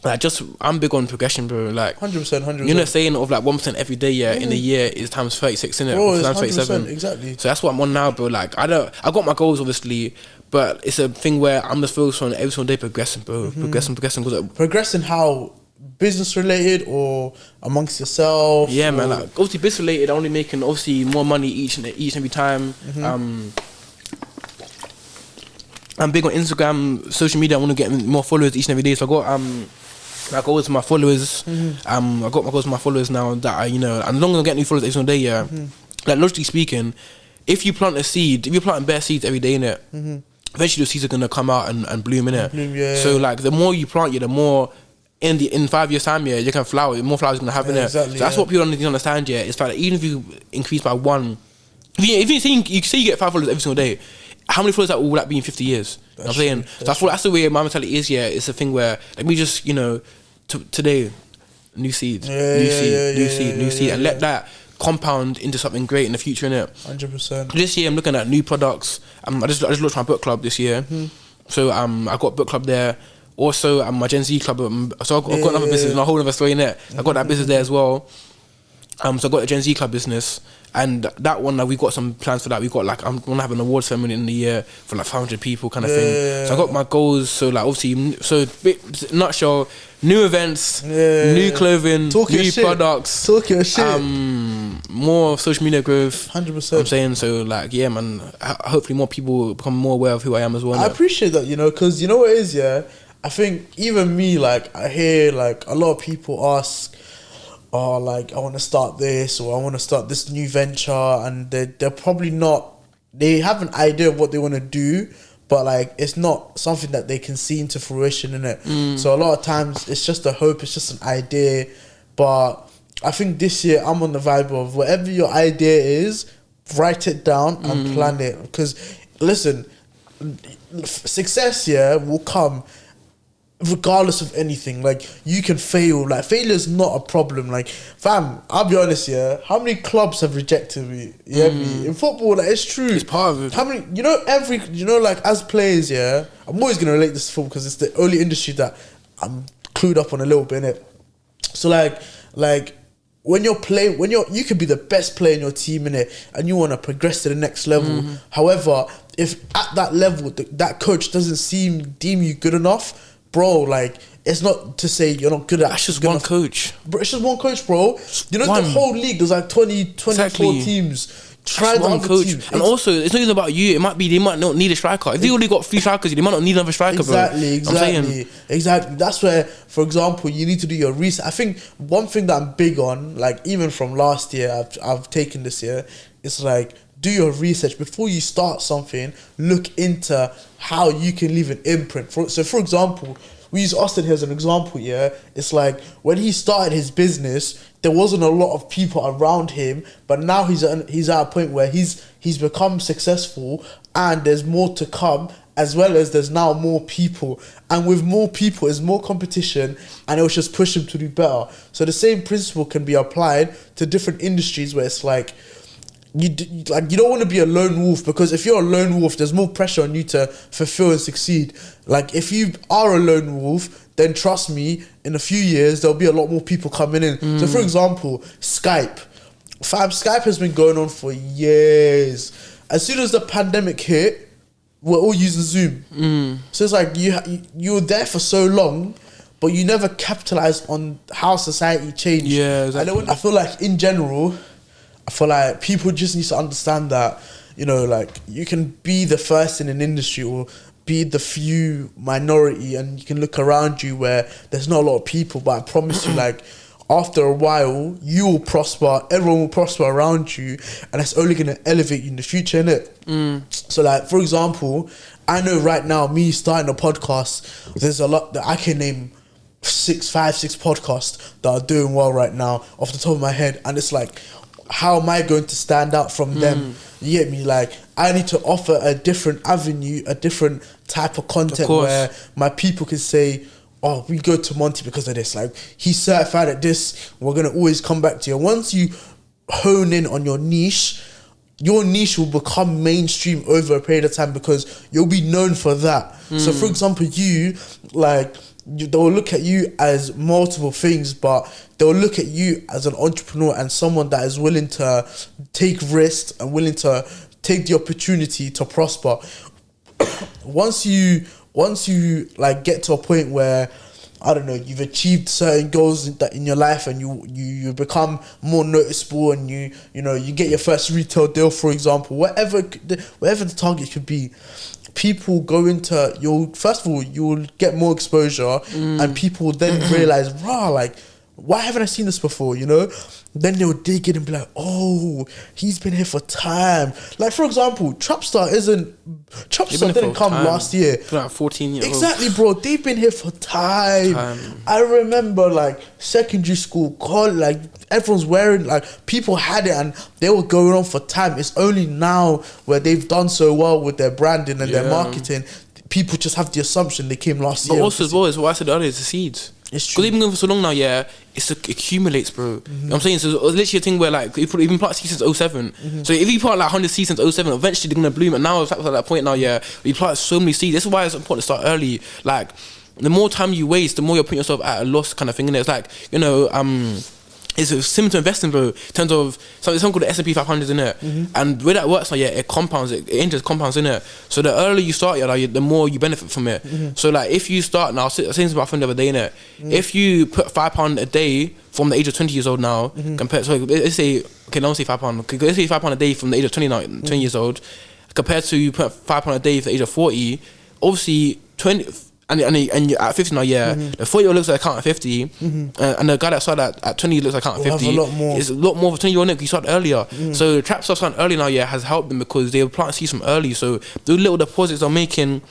like I'm big on progression, bro. Like 100%. you're not saying of like 1% every day, in a year is times 36, innit? Bro, it's times 100%, exactly. So that's what I'm on now, bro. Like I got my goals obviously, but it's a thing where I'm just focused on every single day progressing, bro. Progressing. Progressing how? Business related or amongst yourself? Yeah, man. Like obviously business related. I'm only making obviously more money each and every time. I'm big on Instagram, social media. I want to get more followers each and every day. So I got my goals to my followers. I got my goals to my followers now. That I, as long as I get new followers every single day, like logically speaking, if you plant a seed, if you're planting bare seeds every day, innit, eventually the seeds are gonna come out and bloom, innit. So like the more you plant, the more in 5 years time, you can flower. The more flowers you're gonna have, innit. Exactly, so that's what people don't understand. It's like even if you increase by one, if you say you get 5 followers every single day, how many followers will that be in 50 years? You know what I'm saying? That's the way my mentality is. It's a thing where let me just today, new seed, new seed, and let that compound into something great in the future, innit? 100%. This year I'm looking at new products. I just launched my book club this year, so I got book club there. Also, my Gen Z club. So I've got another business, a whole other story in it. I got that business there as well. So I got a Gen Z club business, and that one we got some plans for that. We got like I'm gonna have an award ceremony in the year for like 500 people, kind of thing. So I got my goals. So like obviously, nutshell, new events, new clothing, new products, talk your shit. More social media growth. 100%. I'm saying so. Like man. Hopefully more people become more aware of who I am as well. I appreciate that, because you know what it is, I think even me, like I hear like a lot of people ask, oh, like I want to start this or I want to start this new venture, and they're probably not. They have an idea of what they want to do, but like it's not something that they can see into fruition, innit? So a lot of times it's just a hope, it's just an idea. But I think this year I'm on the vibe of whatever your idea is, write it down and plan it. Because listen, success will come regardless of anything. Like you can fail. Like failure is not a problem. Like fam, I'll be honest, how many clubs have rejected me? In football, like it's true. It's part of it. How many? Like as players, I'm always gonna relate this to football because it's the only industry that I'm clued up on a little bit, innit? So like when you could be the best player in your team, innit, and you want to progress to the next level. However, if at that level that coach doesn't deem you good enough, bro, like it's not to say you're not good at. That's just one coach. Bro, it's just one coach, bro. The whole league, there's like 24 teams. Try the other teams. And also, it's not even about you. They might not need a striker. If they only got 3 strikers, they might not need another striker, Exactly. That's where, for example, you need to do your research. I think one thing that I'm big on, like even from last year, I've taken this year, it's like do your research before you start something. Look into how you can leave an imprint. For example, we use Austin here as an example. It's like when he started his business, there wasn't a lot of people around him, but now he's at a point where he's become successful, and there's more to come, as well as there's now more people, and with more people is more competition, and it will just push him to do better. So the same principle can be applied to different industries where it's like you don't want to be a lone wolf, because if you're a lone wolf, there's more pressure on you to fulfill and succeed. Like if you are a lone wolf, then trust me, in a few years there'll be a lot more people coming in. So for example, Skype has been going on for years. As soon as the pandemic hit, we're all using Zoom. So it's like you were there for so long, but you never capitalized on how society changed. Exactly. I feel like in general, people just need to understand that, like you can be the first in an industry or be the few minority, and you can look around you where there's not a lot of people, but I promise you, like after a while, you will prosper, everyone will prosper around you, and that's only going to elevate you in the future, innit? So like, for example, I know right now, me starting a podcast, there's a lot that I can name 6 podcasts that are doing well right now off the top of my head, and it's like, how am I going to stand out from them? You get me? Like, I need to offer a different avenue, a different type of content where my people can say, oh, we go to Monti because of this. Like, he's certified at this. We're going to always come back to you. Once you hone in on your niche will become mainstream over a period of time because you'll be known for that. So, for example, you, like, they'll look at you as multiple things, but they'll look at you as an entrepreneur and someone that is willing to take risks and willing to take the opportunity to prosper. Once you like get to a point where, I don't know, you've achieved certain goals in your life, and you become more noticeable, and you get your first retail deal, for example, whatever the target could be. People go into you'll get more exposure, and people will then realize, wow, like, why haven't I seen this before? Then they'll dig in and be like, oh, he's been here for time. Like, for example, Trapstar didn't come last year. Like 14 years exactly, bro. They've been here for time. I remember, like, secondary school, college, like, everyone's wearing, like, people had it and they were going on for time. It's only now where they've done so well with their branding and their marketing, people just have the assumption they came last year. But also as well, is what I said earlier, it's the seeds. It's true. Because they've been going for so long now, it accumulates, bro. You know what I'm saying? So it's literally a thing where, like, you've been planting seeds since 07. So if you plant like 100 seeds since 07, eventually they're going to bloom. And now it's at that point now, you plant so many seeds. This is why it's important to start early. Like, the more time you waste, the more you're putting yourself at a loss kind of thing. And it's like, it's similar to investing, bro. In terms of something called the S&P 500, in it, and the way that works now, it compounds. It interest compounds, in it. So the earlier you start, the more you benefit from it. So like, if you start now, I was saying this to my friend the other day, in it, if you put £5 a day from the age of 20 years old now, compared to, let's say, okay, don't say £5. Let's say £5 a day from the age of 20 years old, compared to you put £5 a day for the age of 40, obviously 20. And you're at 50 now, the 40-year-old looks like a count at 50, and the guy that started at 20 looks like a count at 50. It's a lot more of a 20-year-old nigga. You started earlier. So trap stuff starting early now, has helped them because they were planting seeds from early. So the little deposits they're making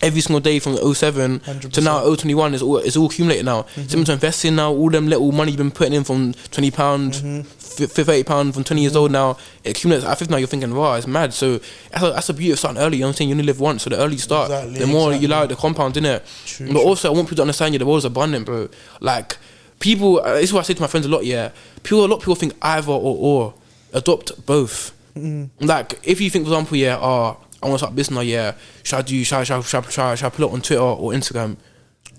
every single day from 07 100%. To now 021 is all accumulated now. Similar to investing now, all them little money you've been putting in from £20, £30 from 20 years old now, it accumulates at 50 now. You're thinking, wow, it's mad. So that's the beauty of starting early. You know what I'm saying? You only live once, so the early you start, the more you allow the compound, innit? But also, I want people to understand the world is abundant, bro. Like, people, this is what I say to my friends a lot, a lot of people think either or. Adopt both. Like, if you think, for example, I want to start business now, should I put it on Twitter or Instagram?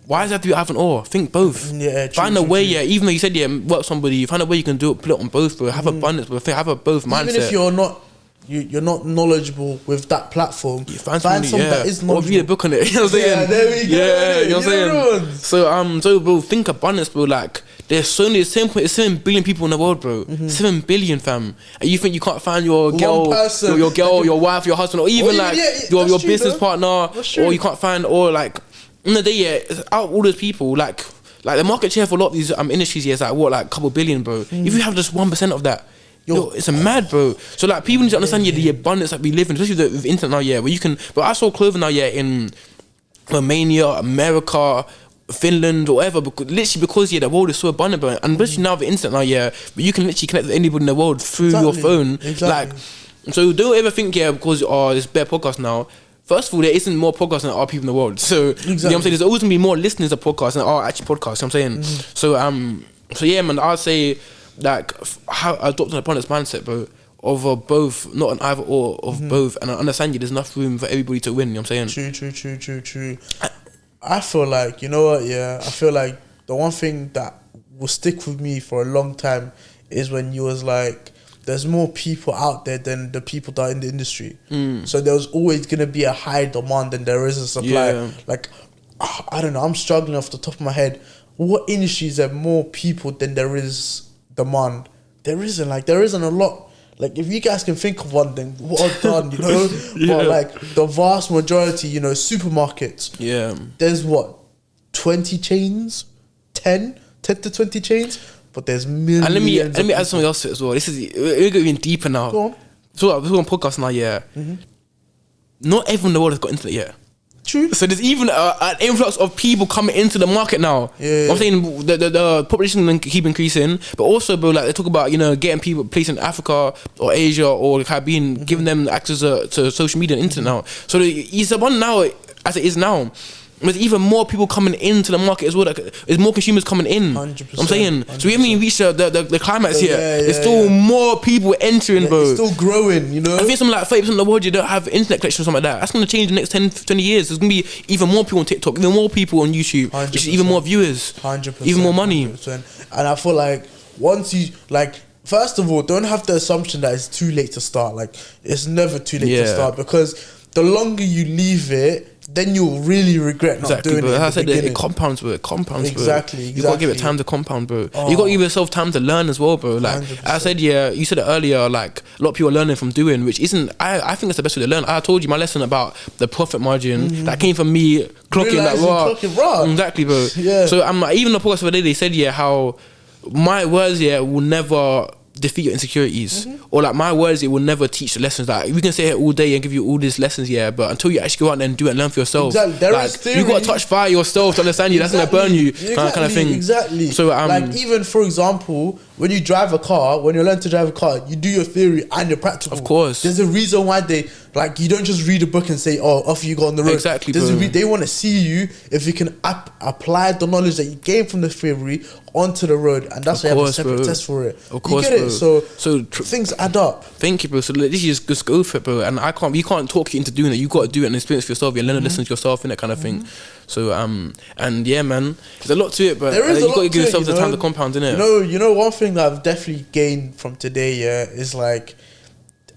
Why does that have to be either or? Think both. Find a way, even though you said, work with somebody, find a way you can do it, put it on both, bro. Have abundance, bro. Have a both mindset. Even if you're not knowledgeable with that platform, find someone that is knowledgeable. Or read a book on it. You know what I'm saying? There we go. You know what I'm saying? So bro, think abundance, bro. Like, there's so many, 7 billion people in the world, bro. 7 billion, fam. And you think you can't find your girl, your wife, your husband, or even your business partner, or you can't find, or like, in the day, out of all those people, like the market share for a lot of these industries is like what, like a couple billion, bro. If you have just 1% of that, it's a mad, bro. So like, people need to understand the abundance that we live in, especially with internet now, where you can. But I saw clothing now, in Romania, America, Finland, or whatever, because the world is so abundant, bro. And especially now with internet now, but you can literally connect with anybody in the world through your phone. Like, so don't ever think because it's better podcast now. First of all, there isn't more podcasts than there are people in the world. So you know what I'm saying? There's always gonna be more listeners to podcasts than there are actually podcasts. You know what I'm saying? So yeah, man, I'd say like how adopt an abundance mindset, bro, of both, not an either or, of both, and I understand there's enough room for everybody to win. You know what I'm saying? True. I feel like, you know what? I feel like the one thing that will stick with me for a long time is when you was like, there's more people out there than the people that are in the industry. So there's always going to be a high demand than there is a supply. Like, I don't know, I'm struggling off the top of my head. What industries have more people than there is demand? There isn't a lot. Like, if you guys can think of one, then well done, you know? But like, the vast majority, supermarkets. There's what, 20 chains? 10 to 20 chains? But there's millions. And let me add something else to it as well. We're going even deeper now. Go on. So we're on podcast now, Not everyone in the world has got internet yet. True. So there's even an influx of people coming into the market now. I'm saying the population will keep increasing, but also, bro, like they talk about, getting people placed in Africa or Asia or the Caribbean, giving them access to social media and internet now. So it's abundant now as it is now. there's even more people coming into the market as well. There's more consumers coming in. 100%. I'm saying, 100%. so we haven't even reached the climax yet. There's still yeah. more people entering, bro. It's still growing, you know. I think something like 30% of the world you don't have internet connection or something like that. That's gonna change in the next 10, 20 years. There's gonna be even more people on TikTok, even more people on YouTube, 100%. which is even more viewers, 100%, even more money. 100%. And I feel like once you like, first of all, don't have the assumption that it's too late to start. Like, it's never too late to start, because the longer you leave it, then you'll really regret not doing bro. it. As I said, it compounds, bro. It compounds, exactly, bro. You gotta give it time to compound, bro. You gotta give yourself time to learn as well, bro. Like 100%. I said, you said it earlier. Like a lot of people are learning from doing, which isn't. I think that's the best way to learn. I told you my lesson about the profit margin that came from me clocking that raw. Exactly, bro. Yeah. So even the podcast of the day, they said how my words will never defeat your insecurities, or like my words, it will never teach the lessons. Like we can sit here all day and give you all these lessons, but until you actually go out there and do it and learn for yourself, exactly. you got to touch fire yourself to understand you. That's gonna burn you, kind of thing. Exactly. So like even for example, when you drive a car, when you learn to drive a car, you do your theory and your practical. Of course. There's a reason why they like you don't just read a book and say, "Oh, off you go on the road." Exactly. They want to see you if you can apply the knowledge that you gain from the theory onto the road, and that's why you have a separate test for it. Of course, you get it. So things add up. Thank you, bro. So this is just go for it, bro. And you can't talk you into doing it. You got to do it and experience for yourself. You learn to listen to yourself and that kind of thing. So and yeah, man, there's a lot to it, but you got to give yourself the time to compound, innit? You know, one thing that I've definitely gained from today, is like,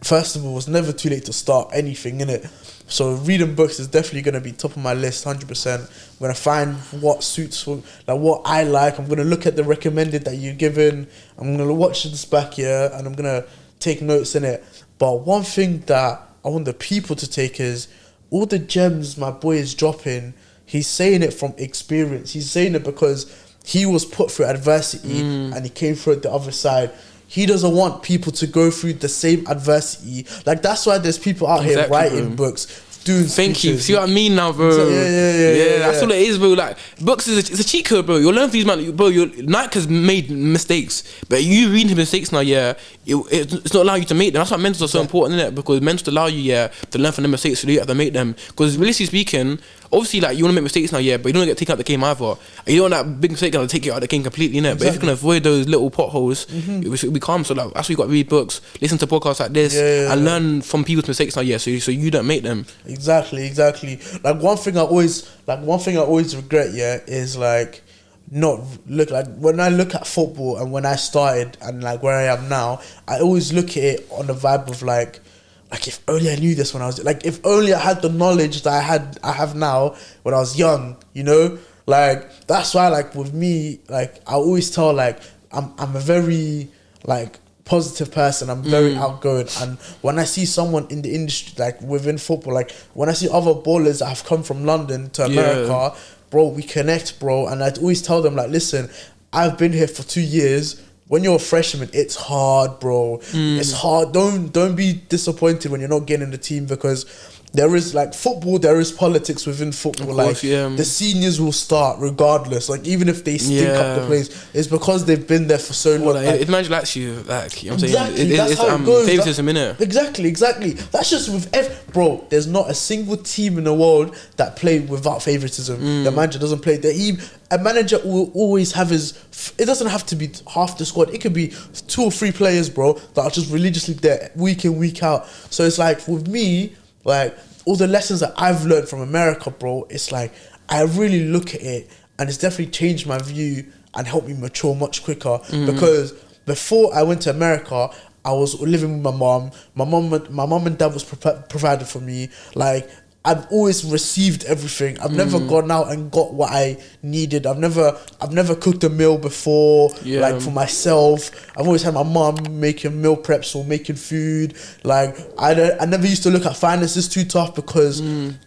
first of all, it's never too late to start anything, innit? So reading books is definitely going to be top of my list, 100%. I'm going to find what suits for, like what I like. I'm going to look at the recommended that you're given. I'm going to watch this back here, and I'm going to take notes in it. But one thing that I want the people to take is all the gems my boy is dropping. He's saying it from experience. He's saying it because he was put through adversity and he came through it the other side. He doesn't want people to go through the same adversity. Like, that's why there's people out here writing books, doing Thank speeches. you. See what I mean now, bro? Yeah. That's all it is, bro. Like, books it's a cheat code, bro. You'll learn from these, man. Bro, Nike has made mistakes, but you reading his mistakes now, it's not allowing you to make them. That's why mentors are so important, innit? Because mentors allow you, to learn from the mistakes so you have to make them. Because realistically speaking, obviously, like, you want to make mistakes now, but you don't get taken out the game either. And you don't want that big mistake to take you out of the game completely, innit? But if you can avoid those little potholes, it will be calm. So like, that's why you got to read books, listen to podcasts like this, and learn from people's mistakes now, so you don't make them. Exactly. Like one thing I always regret, is like not look like when I look at football and when I started and like where I am now, I always look at it on the vibe of like if only I knew this when I was like, if only I had the knowledge that I have now when I was young, you know? Like that's why like with me, like I always tell like I'm a very like positive person. I'm very outgoing, and when I see someone in the industry like within football, like when I see other ballers that have come from London to America, bro, we connect, bro. And I'd always tell them like, listen, I've been here for 2 years. When you're a freshman, it's hard, bro. It's hard. Don't be disappointed when you're not getting in the team, because there is like football, there is politics within football. Of course, like the seniors will start regardless. Like even if they stink up the place, it's because they've been there for so long. Like, if manager likes you, like, you know what I'm saying? Exactly, that's how it goes. Favoritism, innit? Exactly. That's just with bro. There's not a single team in the world that play without favoritism. The manager doesn't play. A manager will always have his. It doesn't have to be half the squad. It could be 2 or 3 players, bro, that are just religiously there week in, week out. So it's like with me, like all the lessons that I've learned from America, bro, it's like I really look at it, and it's definitely changed my view and helped me mature much quicker. Because before I went to America, I was living with my mom. My mom and dad was provided for me. Like I've always received everything. I've never gone out and got what I needed. I've never cooked a meal before, like for myself. I've always had my mom making meal preps or making food. Like I never used to look at finances too tough, because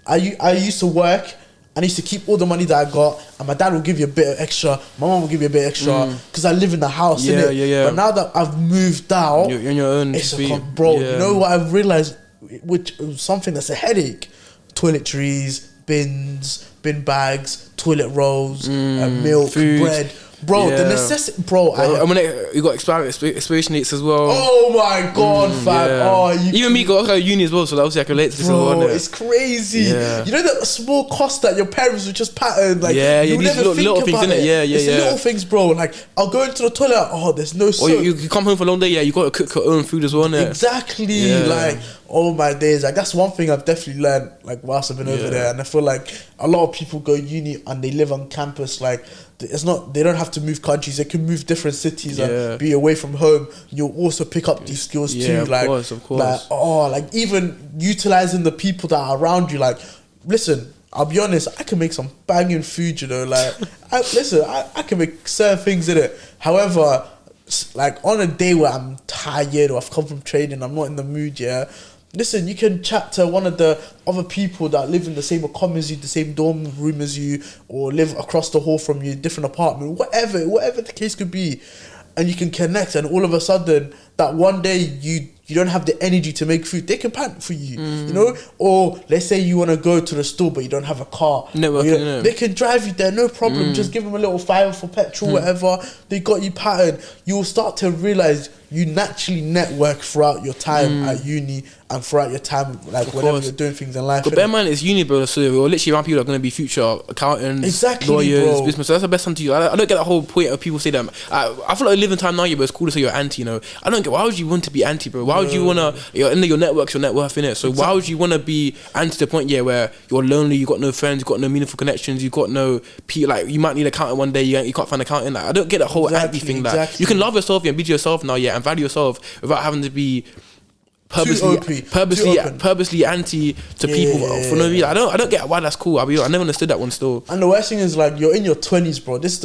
I used to work. I used to keep all the money that I got, and my dad will give you a bit of extra. My mom will give you a bit extra, because I live in the house, innit? But now that I've moved out, you're on your own. It's bro. You know what I've realized, which is something that's a headache. Toiletries, bin bags, toilet rolls, milk, food. bread. bro. The necessity, bro. You got expiration dates as well. Oh my god, fam. Yeah. Oh, even me got uni as well, so obviously I can relate to this as well. Bro, it's crazy. Yeah. You know that small cost that your parents would just pattern, like you would these never think little things, about innit? it. Yeah. It's the little things, bro. Like I'll go into the toilet. Oh, there's no soap. Or you come home for a long day. Yeah, you got to cook your own food as well, innit? Exactly. Yeah. Like, oh my days. Like that's one thing I've definitely learned. Like whilst I've been over there, and I feel like a lot of people go uni and they live on campus. Like it's not. They don't have to move countries. They can move different cities and be away from home. You'll also pick up these skills too. Of course. Like even utilizing the people that are around you. Like, listen. I'll be honest, I can make some banging food, you know, like, I can make certain things in it. However, like, on a day where I'm tired or I've come from training, I'm not in the mood, listen, you can chat to one of the other people that live in the same commune as you, the same dorm room as you, or live across the hall from you, different apartment, whatever the case could be. And you can connect, and all of a sudden, that one day you don't have the energy to make food, they can pack for you, you know? Or let's say you want to go to the store but you don't have a car. Networking, they can drive you there, no problem. Just give them a little $5 for petrol, whatever. They got you patterned. You will start to realise you naturally network throughout your time at uni and throughout your time, like whenever you're doing things in life. But bear in mind, it's uni, bro, so we're literally around people that are going to be future accountants, lawyers, businessmen. So that's the best time to use. I don't get that whole point of people say that. I feel like living time now, but it's cool to say you're anti, you know. I don't get, why would you want to be anti, bro? Why would you want to, your network's your net worth, innit? So why would you want to be anti to the point, where you're lonely, you got no friends, you got no meaningful connections, you got no, like, you might need an accountant one day, you can't find an accountant. Like, I don't get that whole anti thing. Like, you can love yourself and be to yourself now, and value yourself without having to be purposely anti to people for no reason. I don't get why that's cool. I never understood that one still. And the worst thing is, like, you're in your 20s, bro. This is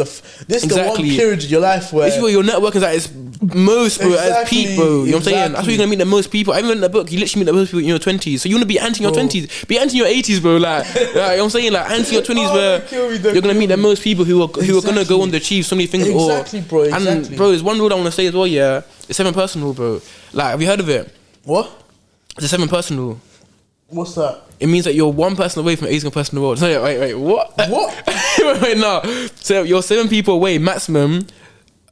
the one period of your life where this is where your network is at its most, bro, at its peak, bro. You know what I'm saying? That's where you're gonna meet the most people. I even in the book, you literally meet the most people in your 20s. So you wanna be anti in your 20s, be anti in your 80s, bro. Like, you know what I'm saying? Like, anti your 20s, where you're gonna meet the most people who are gonna go on to achieve so many things. Bro. And bro, there's one rule I wanna say as well. The 7-person rule, bro. Like, have you heard of it? What? It's a 7-person rule. What's that? It means that you're one person away from every single person in the world. So wait, what? wait, no. So you're 7 people away, maximum.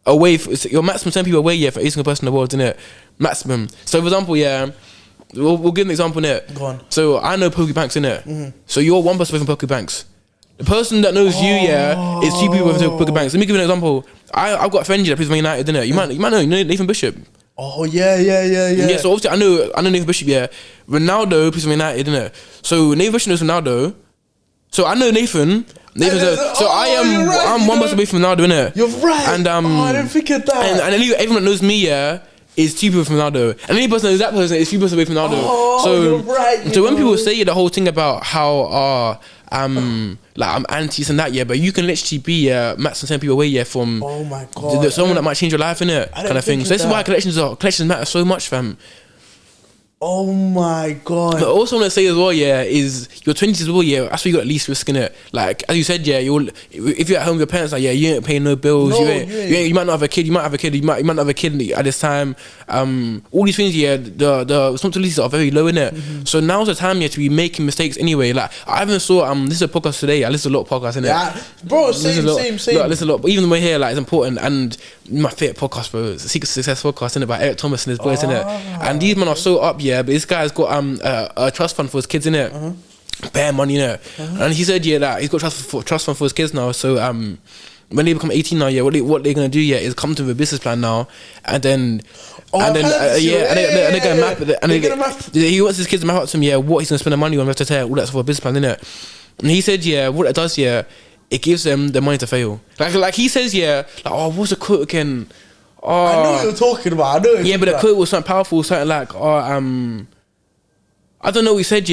You're maximum 10 people away, for every single person in the world, isn't it? Maximum. So for example, we'll give an example, innit? Go on. So I know Poke Banks, innit? So you're one person away from Poke Banks. The person that knows you, is 2 people away from Poke Banks. Let me give you an example. I've got a friend that plays for Man United, innit? You might know Nathan Bishop. Oh yeah. Yeah, so obviously I know Nathan Bishop, Ronaldo plays for Man United, innit? So Nathan Bishop knows Ronaldo. So I know Nathan. I'm one person away from Ronaldo, innit? You're right. And I didn't think of that. And everyone that knows me, is 2 people from Ronaldo. And any person that knows that person is 2 people away from Ronaldo. You're right. So when people say the whole thing about how I'm anti and that, but you can literally be maximum 10 people away, from oh my god, someone that might change your life, innit? Kind of thing. So this is why collections matter so much, fam. Oh my god. But also want to say as well, is your 20s as well, that's where you got the least risk in it. Like as you said, if you're at home with your parents, like you ain't paying no bills, you might not have a kid, you might not have a kid at this time. All these things, the responsibilities are very low in it. So now's the time to be making mistakes anyway. Like I even saw this is a podcast today. I listen to a lot of podcasts in it. Yeah, bro, same. Look, listen a lot, but even the way here, like it's important. And my favorite podcast, bro, is the Secret Success podcast, in it by Eric Thomas and his boys, in it. And these men are so up, but this guy's got a trust fund for his kids, innit? Bare money, innit? And he said that he's got trust fund for his kids now. So when they become 18 now, what they're gonna do is come to a business plan now, and then they're gonna map it, and he wants his kids to map out to him what he's gonna spend the money on, all that stuff for a business plan, innit? And he said what it does it gives them the money to fail. Like he says what's the quote again? I know what you're talking about. But the quote was something powerful, something like, I don't know what he said,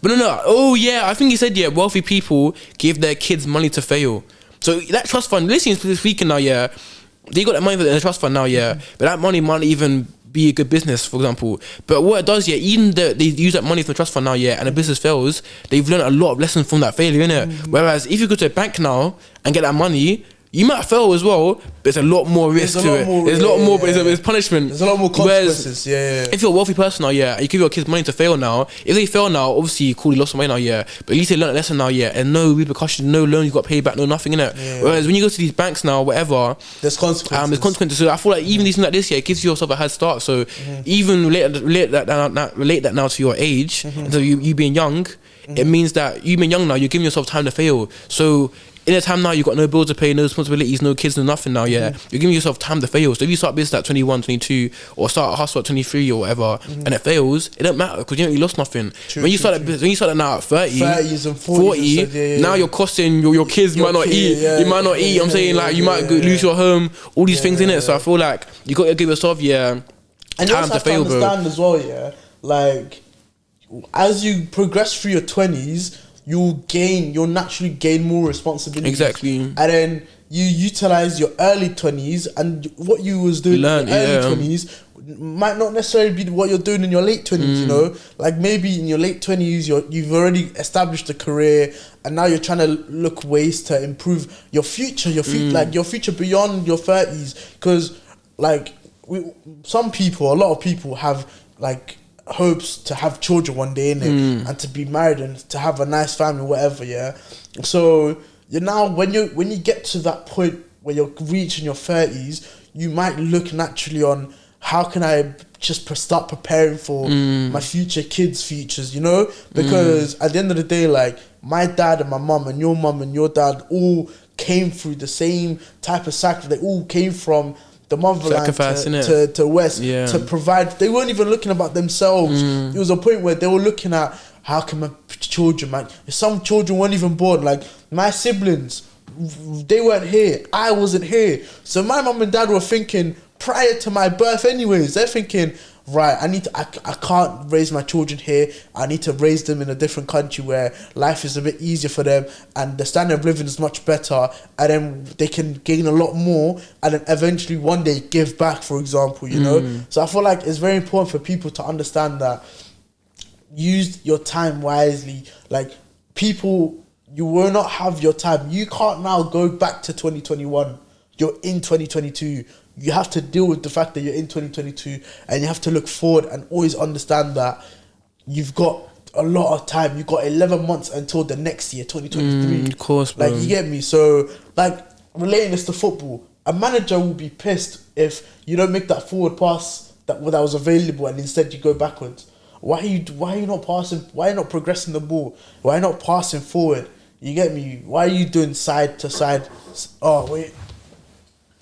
but no. I think he said, wealthy people give their kids money to fail. So that trust fund, listening speaking now, they got that money in the trust fund now, but that money might even be a good business, for example. But what it does, even they use that money from the trust fund now, and the business fails, they've learned a lot of lessons from that failure, innit? Whereas if you go to a bank now and get that money, you might fail as well, but there's a lot more risk to it. There's a lot more, but it's punishment. There's a lot more consequences. If you're a wealthy person now, and you give your kids money to fail now, if they fail now, obviously, cool, you lost some money now, but at least they learned a lesson now, and no repercussions, no loan you got to pay back, no nothing in it. Whereas when you go to these banks now, whatever, there's consequences. There's consequences. So I feel like even these things like this, it gives yourself a head start. So even relate that now to your age, and so you being young, it means that you being young now, you're giving yourself time to fail. So in a time now, you've got no bills to pay, no responsibilities, no kids, no nothing now, You're giving yourself time to fail. So if you start business at 21, 22, or start a hustle at 23 or whatever, and it fails, it don't matter because you lost nothing. When you start that now at 30s and 40, now you're costing your kids might not eat. You might not eat. I'm saying like you might lose your home. All these things in it. So I feel like you got to give yourself and time to fail, bro. And you also have to understand as well, like as you progress through your 20s, you'll naturally gain more responsibility. Exactly. And then you utilize your early 20s, and what you was doing in your early 20s might not necessarily be what you're doing in your late 20s, you know? Like maybe in your late 20s, you've already established a career, and now you're trying to look ways to improve your future, like your future beyond your 30s. Because like a lot of people have like hopes to have children one day, innit? And to be married and to have a nice family, whatever, So now when you get to that point where you're reaching your 30s, you might look naturally on how can I just start preparing for my future kids' futures, you know? Because at the end of the day, like my dad and my mum and your dad all came through the same type of sacrifice. They all came from the motherland to West to provide. They weren't even looking about themselves. It was a point where they were looking at how can my children, man. Some children weren't even born. Like my siblings, they weren't here. I wasn't here. So my mum and dad were thinking prior to my birth anyways. They're thinking, right, I can't raise my children here. I need to raise them in a different country where life is a bit easier for them and the standard of living is much better, and then they can gain a lot more and then eventually one day give back, for example, you know? So I feel like it's very important for people to understand that use your time wisely. Like people, you will not have your time. You can't now go back to 2021. You're in 2022. You have to deal with the fact that you're in 2022, and you have to look forward and always understand that you've got a lot of time. You've got 11 months until the next year, 2023. Of course, bro. Like, you get me? So, like, relating this to football, a manager will be pissed if you don't make that forward pass that was available and instead you go backwards. Why are you not passing? Why are you not progressing the ball? Why are you not passing forward? You get me? Why are you doing side to side? Oh, wait.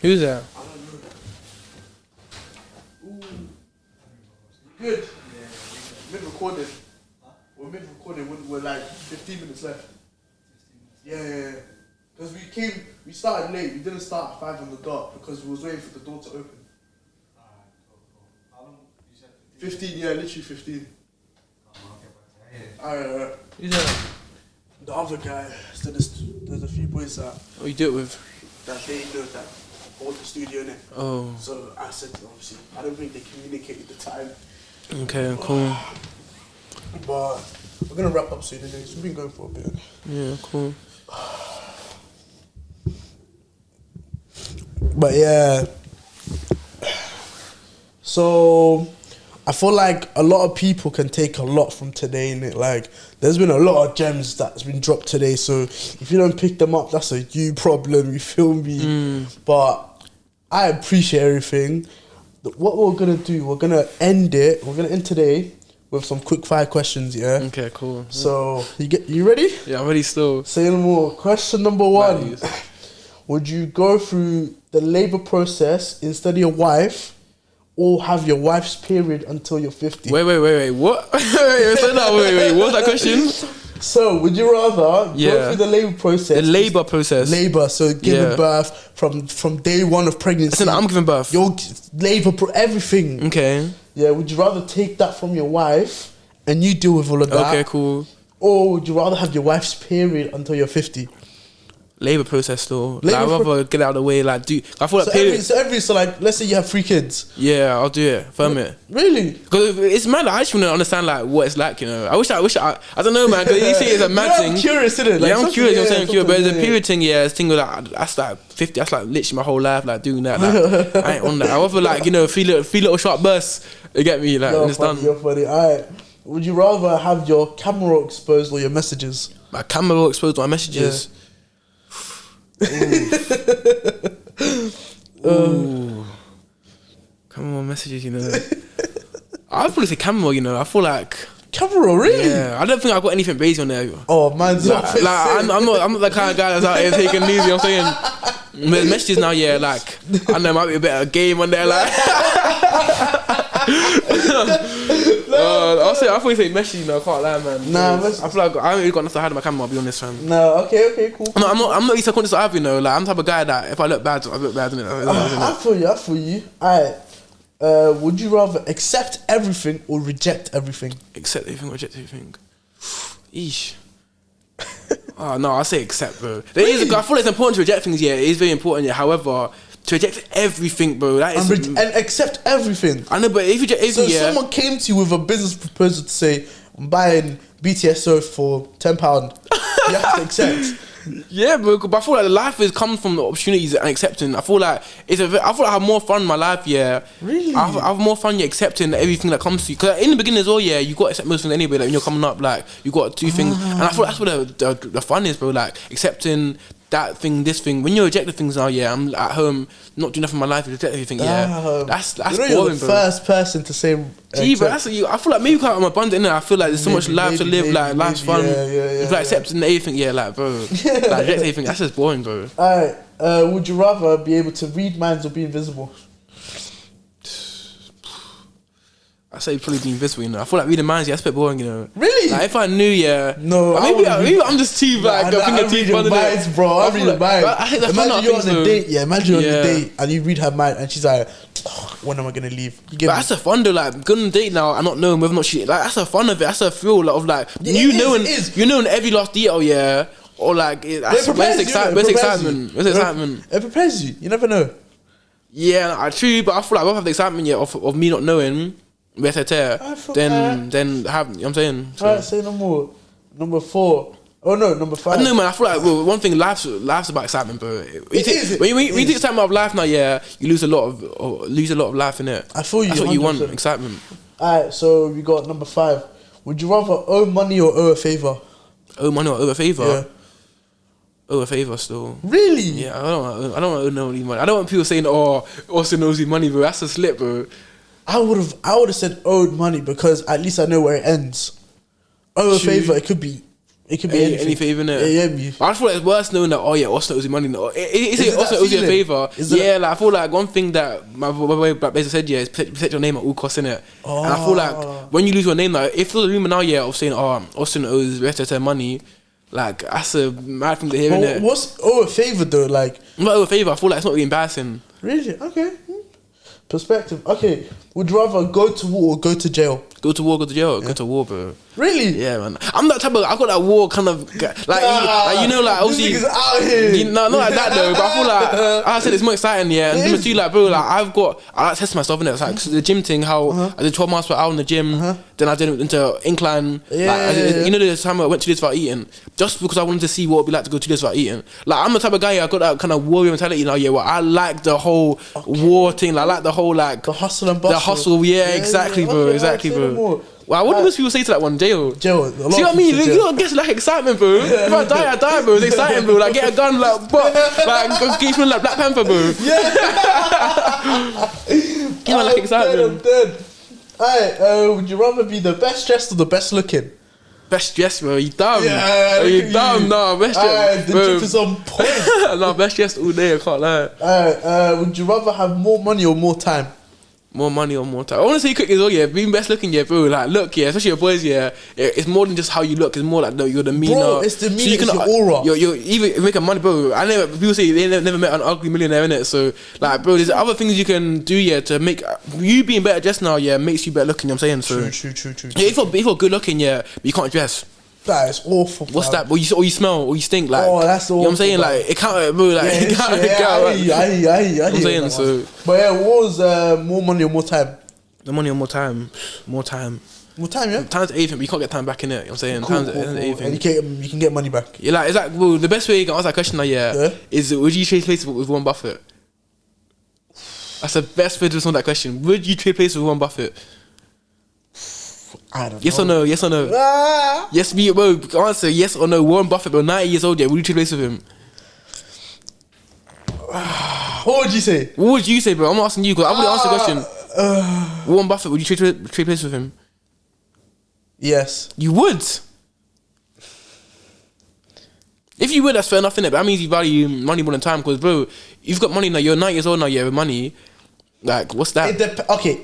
Who's that? Good. Yeah. Mid-recorded. We're mid-recorded. We're like 15 minutes left. Yeah. Because we started late. We didn't start at 5 on the dot because we was waiting for the door to open. How long? You said 15, yeah, literally 15. Alright. Who's that? The other guy. So there's a few boys that... What you do it with? That they know that bought the studio, innit? Oh. So I said, obviously, I don't think they communicated the time. Okay, cool. But we're gonna wrap up soon anyways. We've been going for a bit. Yeah, cool. But yeah. So I feel like a lot of people can take a lot from today, innit? Like there's been a lot of gems that's been dropped today. So if you don't pick them up, that's a you problem, you feel me? But I appreciate everything. What we're gonna do, we're gonna end today with some quick fire questions, yeah? Okay, cool. So you ready? Yeah, I'm ready still. Say no more. Question number 1. Would you go through the labour process instead of your wife, or have your wife's period until you're 50? Wait, what? wait, what's that question? So, would you rather go through the labour process? The labour process. Labour, so giving birth from day 1 of pregnancy. Listen, I'm giving birth. Your labour, everything. Okay. Yeah, would you rather take that from your wife and you deal with all of that? Okay, cool. Or would you rather have your wife's period until you're 50? Labor process though. Like, Labour I'd rather get it out of the way. Like, I feel like So like, let's say you have 3 kids. Yeah, I'll do it. Firm it. Really? Because it's mad. I actually want to understand like what it's like. You know, I don't know, man. Because you see, it's a mad thing. I'm curious, isn't it? Like, I'm curious. I'm saying curious, but the period thing, yeah, it's thing with like that's like 50. That's like literally my whole life, like doing that. Like, I ain't on that. I rather like, you know, feel little sharp bursts. You get me? Like, when it's done. You're funny. Alright. Would you rather have your camera exposed or your messages? My camera exposed to my messages. Ooh. Camera messages, you know. I'd probably say camera, you know. I feel like camera, really? Yeah, I don't think I've got anything crazy on there. Oh, man's like I'm not the kind of guy that's out here taking it easy. You know what I'm saying? But messages now, yeah, like I don't know, might be a bit of a game on there, like. I'll probably say messages, you know. I can't lie, man. Nah, I feel like I ain't really got enough to hide in my camera. I'll be honest, fam. No, okay, cool. No, I'm not self-conscious to have, you know. Like I'm the type of guy that if I look bad, I look bad, innit? I feel you. Alright. Would you rather accept everything or reject everything? Accept everything or reject everything? Eesh. Oh no, I say accept, bro. I feel like it's important to reject things, yeah. It is very important, yeah. However, to reject everything, bro, that is and accept everything. I know, but if you reject everything, so someone came to you with a business proposal to say, I'm buying B.T.S.O for £10, you have to accept. Yeah, bro, but I feel like life comes from the opportunities and accepting. I feel like I have more fun in my life, yeah. Really? I have more fun, yeah, accepting everything that comes to you. Because in the beginning as well, yeah, you got to accept most things anyway. Like when you're coming up, like you got to do things, and I feel that's what the fun is, bro. Like accepting that thing, this thing. When you reject the things now, yeah, I'm at home, not doing nothing in my life, reject everything, yeah. That's you know, boring, you're the bro. First person to say. Gee, but that's I feel like maybe because I'm abundant, innit? I feel like there's so much life to live, like life's fun. It's like accepting everything, yeah, like bro, like reject everything. That's just boring, bro. Alright, would you rather be able to read minds or be invisible? I say probably be invisible, you know. I feel like reading minds, yeah, that's a bit boring, you know. Really? Like if I knew, yeah. No, maybe I'm just too like I read your minds, bro. I read your minds. Imagine you're on a date, yeah. Imagine you're on a date and you read her mind and she's like, oh, when am I gonna leave? But that's the fun though, like going on a date now and not knowing whether or not she like that's the fun of it. That's the thrill of like you knowing every last detail, yeah. Or like where's excitement? It prepares you. You never know. Yeah, true, but I feel like I don't have the excitement yet of me not knowing. Then have, you know what I'm saying? So. Alright, say no more. Number 4. Oh no, number 5. I don't know, man. I feel like one thing, life's about excitement, bro. When you take excitement of life now, yeah, you lose a lot of life in it. I feel you. That's what you want, excitement. Alright, so we got number 5. Would you rather owe money or owe a favor? Owe money or owe a favor? Yeah. Owe a favor still. Really? Yeah, I don't want to know any money. I don't want people saying, "Oh, Austin owes you money, bro." That's a slip, bro. I would have said owed money because at least I know where it ends. Owe a favor, it could be any favor, innit? Yeah. I feel like it's worse knowing that Austin owes you money. Is it Austin owes you a favor? Yeah, like I feel like one thing that my way basically said, yeah, is protect your name at all costs, innit? Oh. And I feel like when you lose your name, like if there's a rumor now, yeah, of saying Austin owes the rest of their money. Like that's a mad thing to hear, innit? What's owe a favor though? Like not owe a favor. I feel like it's not really embarrassing. Really? Okay. Perspective. Okay. Would you rather go to war or go to jail? Go to war, go to jail. Yeah. Go to war, bro. Really? Yeah, man. I'm that type of. I got that war kind of like you know, like obviously. This nigga's out here. Not like that though. But I feel like I said it's more exciting. Yeah, and number 2, like bro, like I like to test myself in it. It's like the gym thing. How I did 12 miles per hour in the gym. Then I did it into incline. You know, the time I went to this without eating, just because I wanted to see what it'd be like to go to this without eating. Like I'm the type of guy. I got that kind of warrior mentality now. Yeah, well, I like the whole war thing. Like, I like the whole like the hustle and bustle. The hustle, yeah, exactly, bro. Exactly, bro. Well, what do most people say to that one? Jail. See what I mean? You don't get like excitement, bro. If I die, I die, bro. It's exciting, bro. Like get a gun, like go keep feeling like Black Panther, bro. Yeah. Give me like excitement. I'm dead. Alright, would you rather be the best dressed or the best looking? Best dressed, bro. You dumb? Yeah, you dumb? No, best dressed. The drip is on point. No, best dressed all day. I can't lie. Alright, would you rather have more money or more time? More money or more time. I want to say quick as well, yeah. Being best looking, yeah, bro. Like, look, yeah, especially your boys, yeah. It's more than just how you look. It's more like your demeanor. Bro, it's demeanor. So it's your aura. You're even making money, bro. I never. People say they never met an ugly millionaire, innit? So, like, bro, there's other things you can do, yeah, to make you being better dressed now, yeah, makes you better looking. You know what I'm saying? So, True. Yeah, if you're good looking, yeah, but you can't dress. That is awful. What's fam. that? Or you smell, or you stink. Like, Oh, that's you know what I'm awful, saying? man. Like, it can't, bro. Like, it can't. I'm saying, so. But yeah, what was more money or more time? The money or more time? More time. More time, yeah. Time's everything, but you can't get time back in it. You know what I'm saying? Cool, Time's cool. everything. And you can get money back. Yeah, like, it's like, well, the best way you can answer that question, like, is would you trade places with Warren Buffett? That's the best way to respond to that question. Would you trade places with Warren Buffett? I don't know. Yes or no? Yes or no? Ah. Yes, me, bro. Answer yes or no. Warren Buffett, bro, 90 years old, yeah. Would you trade places with him? What would you say? What would you say, bro? I'm asking you because I've already answered the question. Warren Buffett, would you trade places with him? Yes. You would. If you would, that's fair enough, innit? But that means you value money more than time. Because, bro, you've got money now. You're 9 years old now. Yeah, with money. Like, what's that?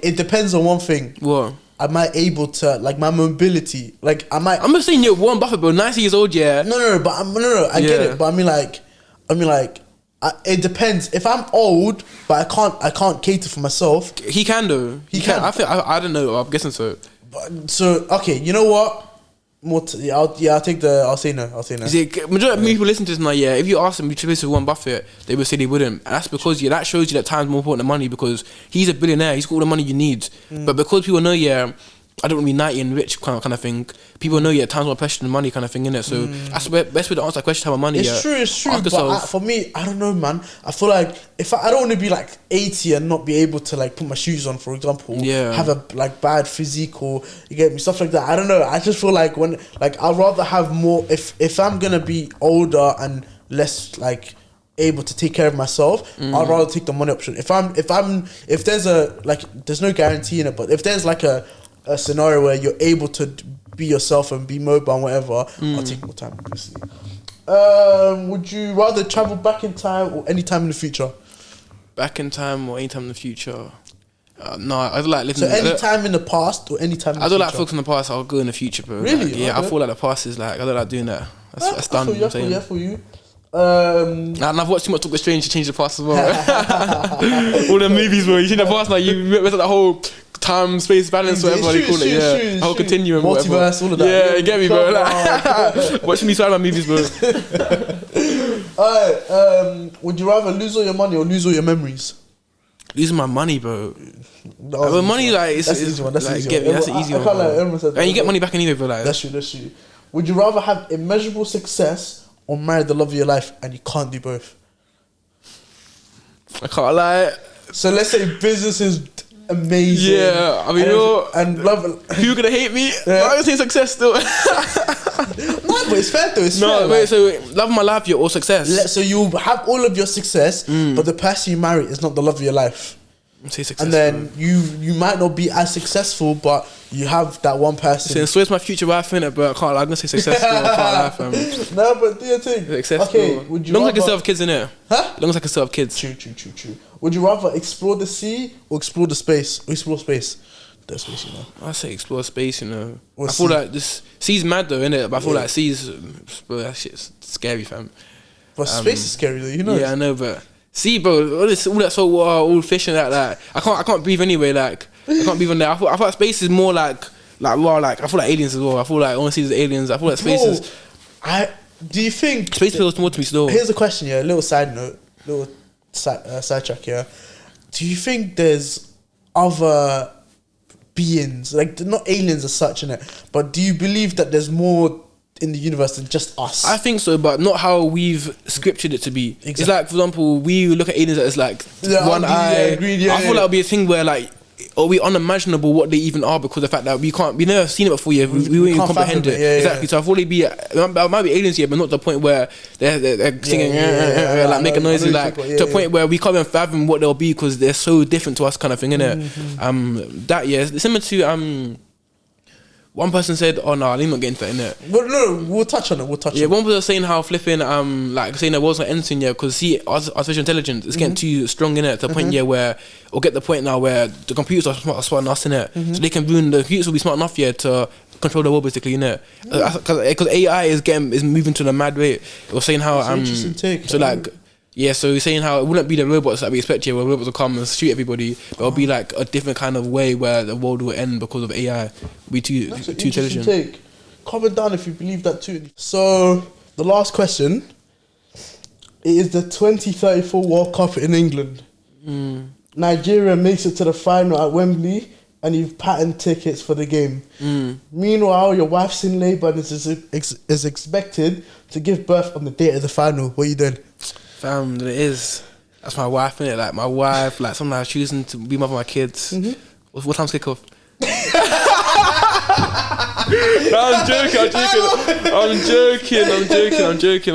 It depends on one thing. What? Am I able to, like, my mobility? Like, am I? I'm not saying you're Warren Buffett, bro. 90 years old, yeah. No. But I get it. But I mean, like, it depends. If I'm old, but I can't cater for myself. He can though. He can. I don't know. I'm guessing so. But, so okay, you know what? I'll say no. See, majority of people listen to this now, yeah. If you ask them to trade with Warren Buffett, they would say they wouldn't. And that's because that shows you that time's more important than money because he's a billionaire. He's got all the money you need. But because people know, yeah, I don't want to be 90 and rich kind of thing. People know, yeah, time's more precious than money kind of thing, innit? So that's the best way to answer that question, time of money. It's true. But for me, I don't know, man. I feel like if I don't want to be like 80 and not be able to like put my shoes on, for example, have a like bad physique or you get me, stuff like that. I don't know. I just feel like I'd rather have more. If I'm gonna be older and less like able to take care of myself, I'd rather take the money option. If there's no guarantee in it, but if there's like a scenario where you're able to be yourself and be mobile and whatever, I'll take more time, obviously. Would you rather travel back in time or any time in the future? Back in time or any time in the future? No, I don't like living. So any time in the past or any time in the future? I don't like focusing on the past. I'll go in the future, bro. Really? Like, yeah, Okay. I feel like the past is like I don't like doing that. That's done. I You know for you. and I've watched too much Talk the Strange to change the past as well. All the movies, bro. You change the past now. You remember that whole time, space balance, whatever they call it. Yeah, whole continuum, multiverse, all of that. Yeah, you get me, bro. Like, watching me side my movies, bro. Alright, would you rather lose all your money or lose all your memories? Losing my money, bro. But money, like, it's that's an easy one. That's like, easy get me, that's an easy one. I can't lie, everyone said And you get money back anyway, bro. Like, that's true. Would you rather have immeasurable success or marry the love of your life and you can't do both? I can't lie. So let's say business is amazing. Yeah, I mean, and love. People gonna hate me. Yeah. I'm gonna say success still. No, but it's fair though. It's fair, wait. like, So love of my life, you're all success. so you have all of your success, but the person you marry is not the love of your life. Say success. And then you might not be as successful, but you have that one person. So it's my future wife in it, but I can't. I'm gonna say success still. I can't lie, fam. No, but do your thing. Success Okay, still. would you long as I can rather- still have kids in it. Huh? Long as I can still have kids. True. Would you rather explore the sea or explore the space? Explore space. The space, you know. I say explore space, you know. Or I feel sea. like this sea's mad though, innit? But I feel Yeah. like sea's, bro, that shit's scary, fam. But space is scary though, you know. Yeah, I know, but see, bro, all that salt water, all fish and that, like, I can't breathe anyway. Like, I can't breathe in there. I feel like space is more like raw. Like, I feel like aliens as well. I feel like I want to see the aliens. I feel like space is. Do you think Space feels more to me still. Here's a question, yeah. A little side note, little sidetrack, yeah. Do you think there's other beings, like not aliens as such, innit? But do you believe that there's more in the universe than just us? I think so, but not how we've scripted it to be. Exactly. It's like, for example, we look at aliens as like one eye. Agreed, yeah, I feel like it'll be a thing where like, or we unimaginable what they even are because of the fact that we've never seen it before. Yeah, we won't even can't comprehend fathom it. it, yeah, Exactly. So I thought it might be aliens here, but not to the point where they're singing, like making noises, like to a point where we can't even fathom what they'll be because they're so different to us, kind of thing, innit? That it's similar to one person said, "Oh no, let me not get into that, innit?" Well, no, we'll touch on it. Yeah, one person was saying how flipping, like saying there wasn't anything, yeah, because see, artificial intelligence is getting too strong in it to the point, yeah, where it'll get the point now where the computers are smarter than us in it, so they can ruin the computers will be smart enough, yeah, to control the world basically, innit? Because AI is moving to the mad rate. It was saying how That's an interesting take. so like. Yeah, so he's saying how it wouldn't be the robots that we expect here, where robots will come and shoot everybody, but it'll be like a different kind of way where the world will end because of AI. Be too That's an intelligent. take. Comment down if you believe that too. So the last question. It is the 2034 World Cup in England. Nigeria makes it to the final at Wembley, and you've patterned tickets for the game. Meanwhile, your wife's in labour and is expected to give birth on the date of the final. What are you doing? Fam, it is. That's my wife, innit? Like, my wife, like, sometimes choosing to be mother of my kids. What time's kick off? No, I'm joking.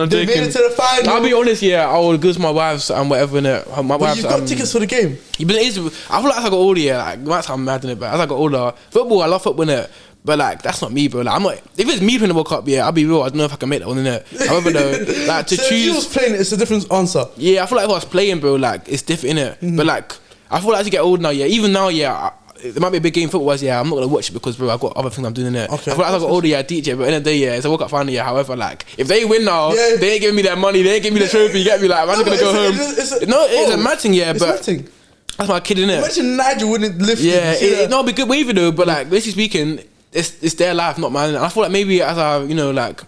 They made it to the final. I'll be honest, yeah, I would go to my wife's and whatever, innit? My wife's, you've got tickets for the game. But it is, I feel like as I got older, yeah, like, that's how I'm mad in it, but as I got older, football, I love football, innit? But like, that's not me, bro. Like, I'm not. If it's me playing the World Cup, yeah, I'll be real. I don't know if I can make that one in it. However, though, like to so choose. If you was playing, it's a different answer. Yeah, I feel like if I was playing, bro, like it's different, innit? But like, I feel like as you get older now, yeah, even now, yeah, it might be a big game football-wise, yeah, I'm not gonna watch it because, bro, I've got other things I'm doing in it. Okay. I feel like as I got older, yeah, I teach it, but in the end of the day, yeah, it's a World Cup final, yeah. However, like, if they win now, they ain't giving me that money, they ain't giving me the trophy. You get me? Like, I'm just gonna go home. It's a mad thing, yeah, but that's my kid, innit? Imagine Nigel wouldn't lift. Yeah, it'll be good waving though, but like, basically speaking. It's their life, not mine. And I feel like maybe as I, you know, like,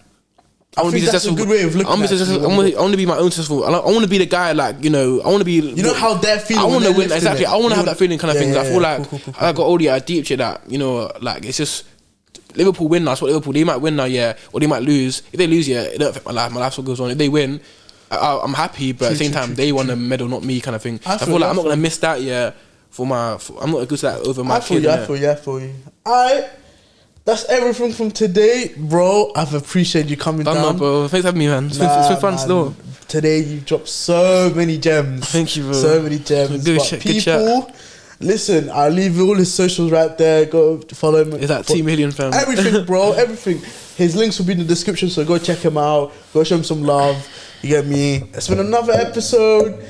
I want to be successful. That's a good way of looking at it. I want to be my own successful. I want to be the guy, like, you know, I want to be. You know how they're feeling. I want to win, exactly. I want to have that feeling kind of thing. Yeah, I feel like cool. I got older, I deep shit that, you know, like, it's just Liverpool win now. That's what Liverpool, they might win now, yeah, or they might lose. If they lose, yeah, it don't affect my life. My life still goes on. If they win, I'm happy, but at the same time, they won the medal, not me, kind of thing. I feel like I'm not gonna miss that, yeah. I'm not gonna go to that over my kid. I feel you. Alright. That's everything from today, bro. I've appreciated you coming down. No, bro. Thanks for having me, man. It's been fun still. Today you've dropped so many gems. Thank you, bro. So many gems. Good people, chat. Listen, I'll leave all his socials right there. Go follow him. Is that 2 million, fam? Everything, bro. Everything. His links will be in the description, so go check him out. Go show him some love. You get me? It's been another episode.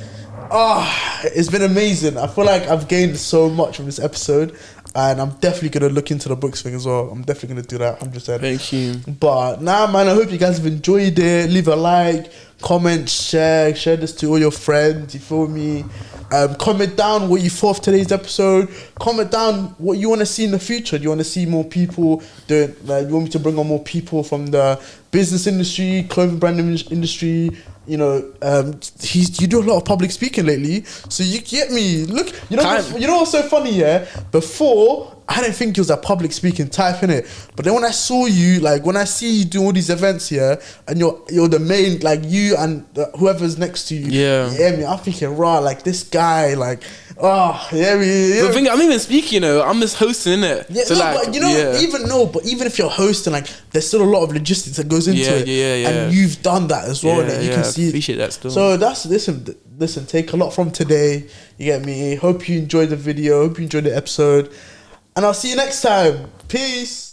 It's been amazing. I feel like I've gained so much from this episode. And I'm definitely going to look into the books thing as well. I'm definitely going to do that 100%. Thank you. But man, I hope you guys have enjoyed it. Leave a like, comment, share this to all your friends. You feel me? Comment down what you thought of today's episode. Comment down what you want to see in the future. Do you want to see more people doing, like, you want me to bring on more people from the business industry, clothing brand industry? You know, you do a lot of public speaking lately, so you get me. Look, you know what's so funny? Yeah, before I didn't think it was a public speaking type, innit? But then when I saw you, like when I see you do all these events here, and you're the main, like you and whoever's next to you. Yeah, you hear me? I'm thinking, raw, like this guy, like, The thing, I'm even speaking, you know, I'm just hosting, innit? Yeah, so but you know, even if you're hosting, like, there's still a lot of logistics that goes into it. Yeah. And you've done that as well, and you can see. Appreciate that still. So that's listen. Take a lot from today. You get me. Hope you enjoyed the video. Hope you enjoyed the episode, and I'll see you next time. Peace.